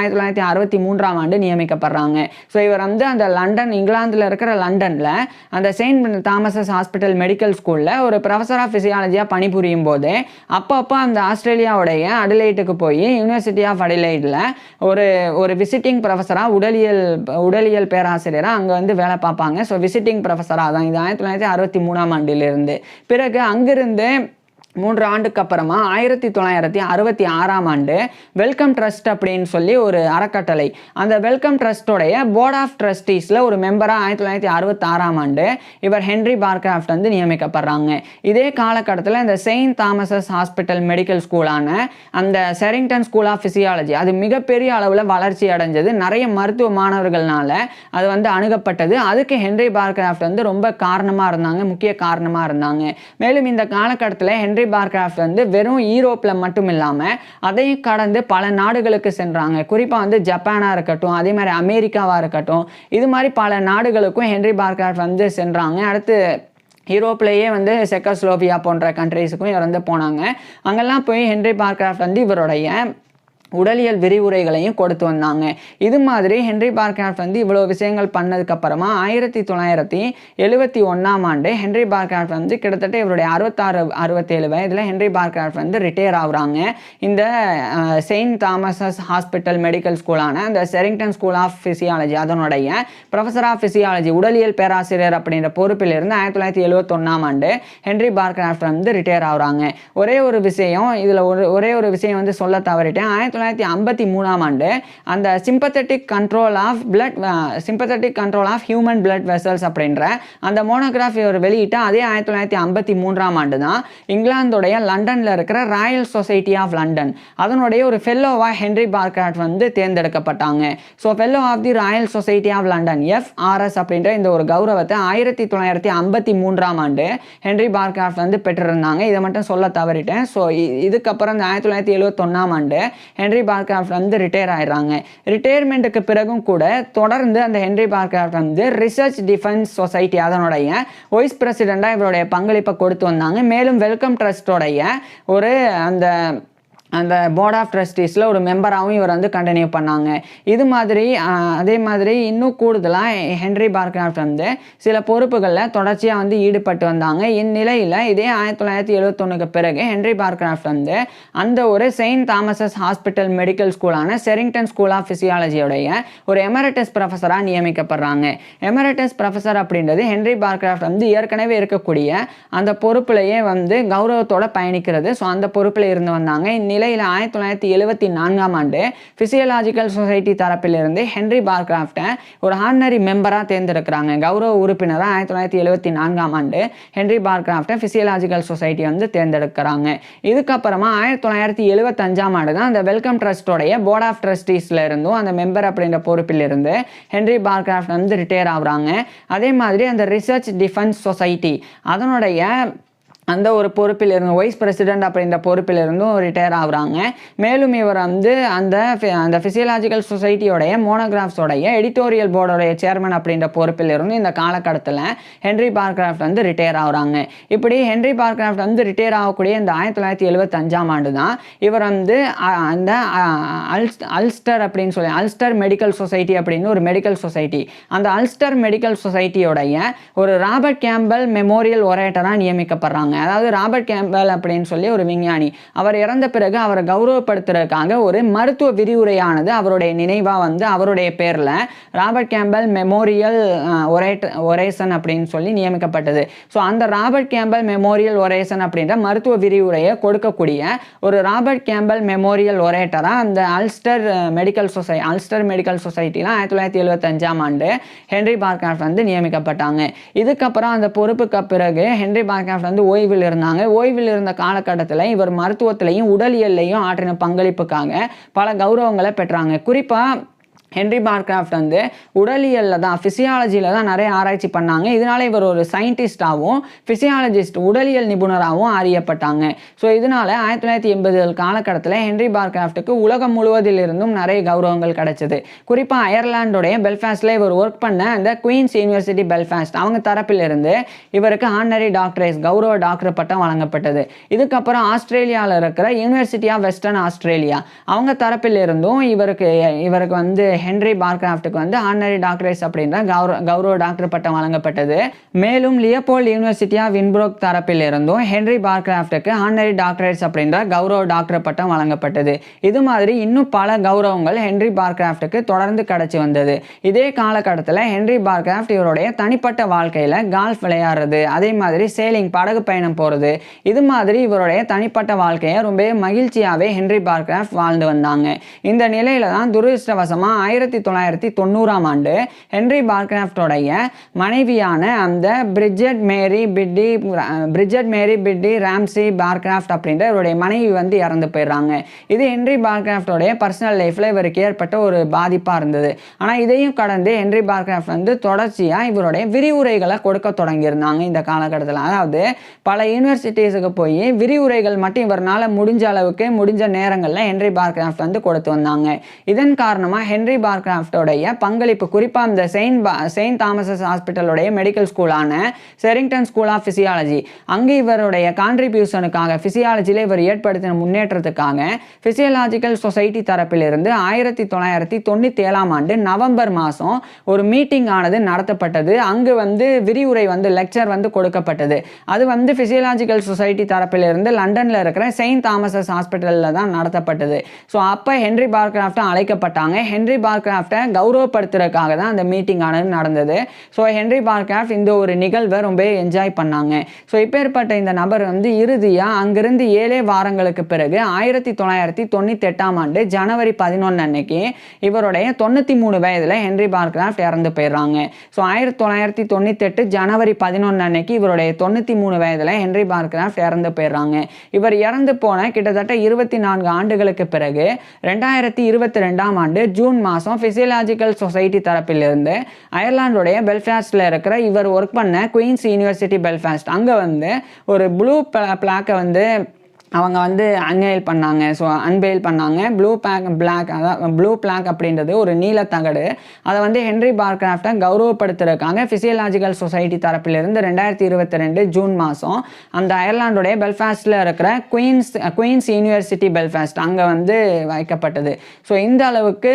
1963ஆம் ஆண்டு நியமிக்கப்படுறாங்க. ஸோ இவர் வந்து அந்த லண்டன், இங்கிலாந்தில் இருக்கிற லண்டனில் அந்த செயின்ட் தாமஸஸ் ஹாஸ்பிட்டல் மெடிக்கல் ஸ்கூலில் ஒரு ப்ரொஃபஸர் ஆஃப் ஃபிசியாலஜியாக பணிபுரியும் போது அப்பப்போ அந்த ஆஸ்திரேலியாவுடைய அடிலைட்டுக்கு போய் யூனிவர்சிட்டி ஆஃப் அடிலைட்டில் ஒரு விசிட்டிங் ப்ரொஃபஸராக உடலியல் பேராசிரியராக அங்கே வந்து வேலை பார்ப்பாங்க. ஸோ விசிட்டிங் ப்ரொஃபஸராக தான் இது 1963ஆம் ஆண்டிலிருந்து. பிறகு அங்கிருந்து 3 ஆண்டுக்கு அப்புறமா 1966ஆம் ஆண்டு வெல்கம் ட்ரஸ்ட் அப்படின்னு சொல்லி ஒரு அறக்கட்டளை, அந்த வெல்கம் ட்ரஸ்டோடைய போர்ட் ஆஃப் ட்ரஸ்டீஸில் ஒரு மெம்பராக 1966ஆம் ஆண்டு இவர் ஹென்ரி பார்க்ராஃப்ட் வந்து நியமிக்கப்படுறாங்க. இதே காலகட்டத்தில் இந்த செயின்ட் தாமஸஸ் ஹாஸ்பிட்டல் மெடிக்கல் ஸ்கூலான அந்த செரிங்டன் ஸ்கூல் ஆஃப் ஃபிசியாலஜி அது மிகப்பெரிய அளவில் வளர்ச்சி அடைஞ்சது. நிறைய மருத்துவ மாணவர்களால் அது வந்து அணுகப்பட்டது. அதுக்கு ஹென்ரி பார்க்ராஃப்ட் வந்து ரொம்ப காரணமாக இருந்தாங்க, முக்கிய காரணமாக இருந்தாங்க. மேலும் இந்த காலகட்டத்தில் ஹென்ரி ஹென்றி பார்க்ராஃப்ட் வந்து வெறும் யூரோப்பில் மட்டும் இல்லாமல் அதையும் கடந்து பல நாடுகளுக்கு சென்றாங்க. குறிப்பாக வந்து ஜப்பானாக இருக்கட்டும், அதே மாதிரி அமெரிக்காவாக இருக்கட்டும், இது மாதிரி பல நாடுகளுக்கும் ஹென்றி பார்க்ராஃப்ட் வந்து சென்றாங்க. அடுத்து யூரோப்லேயே வந்து செக்கோஸ்லோவியா போன்ற கண்ட்ரீஸுக்கும் இவர் வந்து போனாங்க. அங்கெல்லாம் போய் ஹென்றி பார்க்ராஃப்ட் வந்து இவருடைய உடலியல் விரிவுரைகளையும் கொடுத்து வந்தாங்க. இது மாதிரி ஹென்றி பார்க்ராஃப்ட் வந்து இவ்வளோ விஷயங்கள் பண்ணதுக்கப்புறமா 1971ஆம் ஆண்டு ஹென்றி பார்க்ராஃப்ட் வந்து கிட்டத்தட்ட இவருடைய 66-67 வயதில் ஹென்றி பார்க்ராஃப்ட் வந்து ரிட்டையர் ஆகுறாங்க. இந்த செயின்ட் தாமஸஸ் ஹாஸ்பிட்டல் மெடிக்கல் ஸ்கூலான இந்த செரிங்டன் ஸ்கூல் ஆஃப் ஃபிசியாலஜி அதனுடைய ப்ரொஃபஸர் ஆஃப் ஃபிசியாலஜி உடலியல் பேராசிரியர் அப்படின்ற பொறுப்பிலிருந்து 1971ஆம் ஆண்டு ஹென்றி பார்க்ராஃப்ட் வந்து ரிட்டையர் ஆகுறாங்க. ஒரே ஒரு விஷயம் இதில் ஒரே ஒரு விஷயம் வந்து சொல்ல தவறிட்டேன். 1953ஆம் ஆண்டு அந்த sympathetic control of human blood vessels அப்படின்ற அந்த மோனோகிராஃப் இவர் வெளியிட்ட அதே 1953ஆம் ஆண்டு தான் இங்கிலாந்துடைய லண்டனில் இருக்கிற ராயல் சொசைட்டி ஆஃப் லண்டன் அதனுடைய ஒரு ஃபெல்லோவாக ஹென்றி பார்க்ராஃப்ட் வந்து தேர்ந்தெடுக்கப்பட்டாங்க. So fellow of the Royal Society of London FRS அப்படின்ற இந்த ஒரு கௌரவத்தை 1953ஆம் ஆண்டு ஹென்றி பார்க்ராஃப்ட் வந்து பெற்றிருந்தாங்க. இதை மட்டும் சொல்ல தவறிட்டேன். ஸோ இதுக்கப்புறம் இந்த 1971ஆம் ஆண்டு ஹென்றி பார்க்ராஃப்ட் வந்து ரிட்டையர் ஆயிடுறாங்க. ரிட்டையர்மெண்ட்டுக்கு பிறகும் கூட தொடர்ந்து அந்த ஹென்றி பார்க்ராஃப்ட் வந்து ரிசர்ச் டிஃபென்ஸ் சொசைட்டி அதனுடைய வைஸ் பிரசிடெண்ட்டாக இவருடைய பங்களிப்பை கொடுத்து வந்தாங்க. மேலும் வெல்கம் ட்ரஸ்டோடைய ஒரு அந்த போர்ட் ஆஃப் ட்ரஸ்டீஸில் ஒரு மெம்பராகவும் இவர் வந்து கண்டினியூ பண்ணாங்க. இது மாதிரி அதே மாதிரி இன்னும் கூடுதலாக ஹென்றி பார்க்ராஃப்ட் வந்து சில பொறுப்புகளில் தொடர்ச்சியாக வந்து ஈடுபட்டு வந்தாங்க. இந்நிலையில் இதே 1971க்கு பிறகு ஹென்றி பார்க்ராஃப்ட் வந்து அந்த ஒரு செயின்ட் தாமஸஸ் ஹாஸ்பிட்டல் மெடிக்கல் ஸ்கூலான செரிங்டன் ஸ்கூல் ஆஃப் ஃபிசியாலஜியோடைய ஒரு எமரட்டஸ் ப்ரொஃபஸராக நியமிக்கப்படுறாங்க. எமரட்டஸ் ப்ரொஃபஸர் அப்படின்றது ஹென்றி பார்க்ராஃப்ட் வந்து ஏற்கனவே இருக்கக்கூடிய அந்த பொறுப்பிலேயே வந்து கௌரவத்தோடு பயணிக்கிறது. ஸோ அந்த பொறுப்பில் இருந்து வந்தாங்க. இந்நிலையில் 1974ஆம் ஆண்டு பிசியலாஜிக்கல் சொசைட்டி தரப்பிலிருந்து ஹென்றி பார்க்ராஃப்டை ஒரு ஹானரி மெம்பராக தேர்ந்தெடுக்கிறாங்க. கௌரவ உறுப்பினராக 1974ஆம் ஆண்டு ஹென்றி பார்க்ராஃப்டை பிசியலாஜிக்கல் சொசைட்டி வந்து தேர்ந்தெடுக்கிறாங்க. இதுக்கப்புறமா 1975ஆம் ஆண்டு தான் அந்த வெல்கம் ட்ரஸ்டோடைய போர்ட் ஆஃப் ட்ரஸ்டீஸில் இருந்தும் அந்த மெம்பர் அப்படின்ற பொறுப்பில் இருந்து ஹென்றி பார்க்ராஃப்ட் வந்து ரிட்டையர் ஆகுறாங்க. அதே மாதிரி அந்த ரிசர்ச் டிஃபென்ஸ் சொசைட்டி அதனுடைய அந்த ஒரு பொறுப்பில் இருந்து வைஸ் பிரசிடென்ட் அப்படின்ற பொறுப்பில் இருந்தும் ரிட்டையர் ஆகுறாங்க. மேலும் இவர் வந்து அந்த ஃபிசியலாஜிக்கல் சொசைட்டியோடைய மோனோகிராஃப்ஸோடைய எடிட்டோரியல் போர்டோடைய சேர்மன் அப்படின்ற பொறுப்பில் இருந்து இந்த காலகட்டத்தில் ஹென்றி பார்க்ராஃப்ட் வந்து ரிட்டையர் ஆகுறாங்க. இப்படி ஹென்றி பார்க்ராஃப்ட் வந்து ரிட்டையர் ஆகக்கூடிய இந்த 1975ஆம் ஆண்டு தான் இவர் வந்து அந்த அல்ஸ்டர் அப்படின்னு சொல்லி அல்ஸ்டர் மெடிக்கல் சொசைட்டி அப்படின்னு ஒரு மெடிக்கல் சொசைட்டி அந்த அல்ஸ்டர் மெடிக்கல் சொசைட்டியோடைய ஒரு ராபர்ட் கேம்பல் மெமோரியல் ஒரேட்டராக நியமிக்கப்படுறாங்க. அதாவது ராபர்ட் கேம்பல் அப்படின்னு சொல்லி ஒரு விஞ்ஞானி அவர் இறந்த பிறகு அவரை கௌரவப்படுத்துறதுக்காக ஒரு மருத்துவ விரிவுரையானது அவருடைய நினைவாக வந்து அவருடைய பேரில் ராபர்ட் கேம்பல் மெமோரியல் ஒரேசன் அப்படின்னு சொல்லி நியமிக்கப்பட்டது. ஸோ அந்த ராபர்ட் கேம்பல் மெமோரியல் ஒரேசன் அப்படின்ற மருத்துவ விரிவுரையை கொடுக்கக்கூடிய ஒரு ராபர்ட் கேம்பல் மெமோரியல் ஒரேட்டராக அந்த அல்ஸ்டர் மெடிக்கல் சொசைட்டியில் 1975ஆம் ஆண்டு ஹென்றி பார்க்ராஃப்ட் வந்து நியமிக்கப்பட்டாங்க. இதுக்கப்புறம் அந்த பொறுப்புக்கு பிறகு ஹென்றி பார்க்ராஃப்ட் வந்து ஓய்வில் இருந்தாங்க. ஓய்வில் இருந்த காலகட்டத்தில் இவர் மருத்துவத்திலையும் உடலியல்லையும் ஆற்றின பங்களிப்புக்காக பல கௌரவங்களை பெற்றாங்க. குறிப்பாக ஹென்றி பார்க்ராஃப்ட் வந்து உடலியலில் தான் ஃபிசியாலஜியில் தான் நிறைய ஆராய்ச்சி பண்ணாங்க. இதனால் இவர் ஒரு சயின்டிஸ்டாகவும் ஃபிசியாலஜிஸ்ட் உடலியல் நிபுணராகவும் அறியப்பட்டாங்க. ஸோ இதனால் 1980 காலகட்டத்தில் ஹென்றி பார்க்ராஃப்ட்டுக்கு உலகம் முழுவதில் இருந்தும் நிறைய கௌரவங்கள் கிடைச்சது. குறிப்பாக அயர்லாண்டுடைய பெல்ஃபாஸ்டில் இவர் ஒர்க் பண்ண அந்த குயின்ஸ் யூனிவர்சிட்டி பெல்ஃபாஸ்ட் அவங்க தரப்பிலிருந்து இவருக்கு ஹானரி டாக்டரேட் கௌரவ டாக்டர் பட்டம் வழங்கப்பட்டது. இதுக்கப்புறம் ஆஸ்திரேலியாவில் இருக்கிற யூனிவர்சிட்டி ஆஃப் வெஸ்டர்ன் ஆஸ்திரேலியா அவங்க தரப்பில் இருந்தும் இவருக்கு வந்து ஹென்றி பார்க்ராஃப்ட்டுக்கு வந்து ஹானரி டாக்டரேட் அப்படின்ற கௌரவ டாக்டர் பட்டம் வழங்கப்பட்டது. மேலும் லியோபோல்ட் யூனிவர்சிட்டி ஆஃப் வின்புரோக் தரப்பில் இருந்தும் ஹென்றி பார்க்ராஃப்ட்டுக்கு ஹானரி டாக்டரேட்ஸ் அப்படின்ற கௌரவ டாக்டர் பட்டம் வழங்கப்பட்டது. இது மாதிரி இன்னும் பல கௌரவங்கள் ஹென்றி பார்க்ராஃப்ட்டுக்கு தொடர்ந்து கிடைச்சி வந்தது. இதே காலகட்டத்தில் ஹென்றி பார்க்ராஃப்ட் இவருடைய தனிப்பட்ட வாழ்க்கையில் கால்ஃப் விளையாடுறது, அதே மாதிரி சேலிங் படகு பயணம் போகிறது, இது மாதிரி இவருடைய தனிப்பட்ட வாழ்க்கையை ரொம்ப மகிழ்ச்சியாகவே ஹென்றி பார்க்ராஃப்ட் வாழ்ந்து வந்தாங்க. இந்த நிலையில தான் துரதிர்ஷ்டவசமாக 1990ஆம் ஆண்டு ஹென்றி பார்க்ராஃப்டோடைய மனைவியான அந்த பிரிட்ஜெட் மேரி பிட்டி ராம்சி பார்க்ராஃப்ட் அப்படின்ற இவருடைய மனைவி வந்து இறந்து போயிடுறாங்க. இது ஹென்றி பார்க்ராஃப்டோடைய பர்சனல் லைஃப்பில் இவருக்கு ஏற்பட்ட ஒரு பாதிப்பாக இருந்தது. ஆனால் இதையும் கடந்து ஹென்றி பார்க்ராஃப்ட் வந்து தொடர்ச்சியாக இவருடைய விரிவுரைகளை கொடுக்க தொடங்கியிருந்தாங்க இந்த காலகட்டத்தில். அதாவது பல யூனிவர்சிட்டிஸுக்கு போய் விரிவுரைகள் மட்டும் இவரால் முடிஞ்ச அளவுக்கு முடிஞ்ச நேரங்களில் ஹென்றி பார்க்ராஃப்ட் வந்து கொடுத்து வந்தாங்க. இதன் காரணமாக ஹென்றி பார்க்ராஃப்டோடைய பங்களிப்பு குறிப்பாக இந்த செயின்ட் தாமஸஸ் ஹாஸ்பிட்டலுடைய மெடிக்கல் ஸ்கூலான செரிங்டன் ஸ்கூல் ஆஃப் ஃபிசியாலஜி அங்கே இவருடைய கான்ட்ரிபியூஷனுக்காக ஃபிசியாலஜியில் இவர் ஏற்படுத்தின முன்னேற்றத்துக்காக ஃபிசியலாஜிக்கல் சொசைட்டி தரப்பிலிருந்து 1997ஆம் ஆண்டு நவம்பர் மாதம் ஒரு மீட்டிங் ஆனது நடத்தப்பட்டது. அங்கு வந்து விரிவுரை வந்து லெக்சர் வந்து கொடுக்கப்பட்டது. அது வந்து ஃபிசியலாஜிக்கல் சொசைட்டி தரப்பிலிருந்து லண்டனில் இருக்கிற செயின்ட் தாமஸஸ் ஹாஸ்பிட்டலில் தான் நடத்தப்பட்டது. ஸோ அப்போ ஹென்றி பார்க்ராஃப்ட் அழைக்கப்பட்டாங்க. ஹென்றி பார்க்ராஃப்டை கௌரவப்படுத்துறதுக்காக தான் அந்த மீட்டிங் ஆனது நடந்தது. ஸோ ஹென்றி பார்க்ராஃப்ட் இந்த ஒரு நிகழ்வை ரொம்ப என்ஜாய் பண்ணாங்க. ஸோ இப்பேற்பட்ட இந்த நபர் வந்து இறுதியாக அங்கிருந்து 7 வாரங்களுக்கு பிறகு 1998ஆம் ஆண்டு ஜனவரி 11 அன்னைக்கு இவருடைய 93 வயதில் ஹென்றி பார்க்ராஃப்ட் இறந்து போயிடுறாங்க. ஸோ 1998 ஜனவரி 11 அன்னைக்கு இவருடைய 93 வயதில் ஹென்றி பார்க்ராஃப்ட் இறந்து போயிடுறாங்க. இவர் இறந்து போன கிட்டத்தட்ட 24 ஆண்டுகளுக்கு பிறகு 2022ஆம் ஆண்டு ஜூன் மாதம் ஃபிசியலாஜிக்கல் சொசைட்டி தரப்பிலிருந்து அயர்லாண்டுடைய பெல்ஃபாஸ்டில் இருக்கிற இவர் ஒர்க் பண்ண குயின்ஸ் யூனிவர்சிட்டி பெல்ஃபாஸ்ட் அங்கே வந்து ஒரு ப்ளூ பிளாக்கை வந்து அவங்க வந்து அன்பெயில் பண்ணாங்க. ப்ளூ பிளாக் அப்படின்றது ஒரு நீலத்தகடு. அதை வந்து ஹென்றி பார்க்ராஃப்டை கௌரவப்படுத்துறதுக்காக ஃபிசியலாஜிக்கல் சொசைட்டி தரப்பிலிருந்து 2022 ஜூன் மாதம் அந்த அயர்லாண்டுடைய பெல்ஃபாஸ்டில் இருக்கிற குயின்ஸ் யூனிவர்சிட்டி பெல்ஃபாஸ்ட் அங்கே வந்து வைக்கப்பட்டது. ஸோ இந்த அளவுக்கு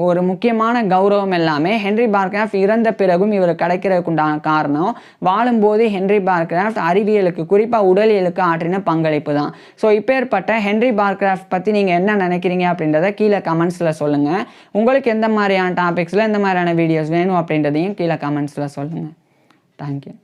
ஒரு முக்கியமான கௌரவம் எல்லாமே ஹென்றி பார்க்ராஃப்ட் இறந்த பிறகும் இவர் கிடைக்கிறதுக்கு உண்டான காரணம் வாழும்போது ஹென்றி பார்க்ராஃப்ட் அறிவியலுக்கு குறிப்பாக உடலியலுக்கு ஆற்றின பங்களிப்பு தான். ஸோ இப்பேற்பட்ட ஹென்றி பார்க்ராஃப்ட் பற்றி நீங்கள் என்ன நினைக்கிறீங்க அப்படின்றத கீழே கமெண்ட்ஸில் சொல்லுங்கள். உங்களுக்கு எந்த மாதிரியான டாபிக்ஸில் எந்த மாதிரியான வீடியோஸ் வேணும் அப்படின்றதையும் கீழே கமெண்ட்ஸில் சொல்லுங்கள். தேங்க்யூ.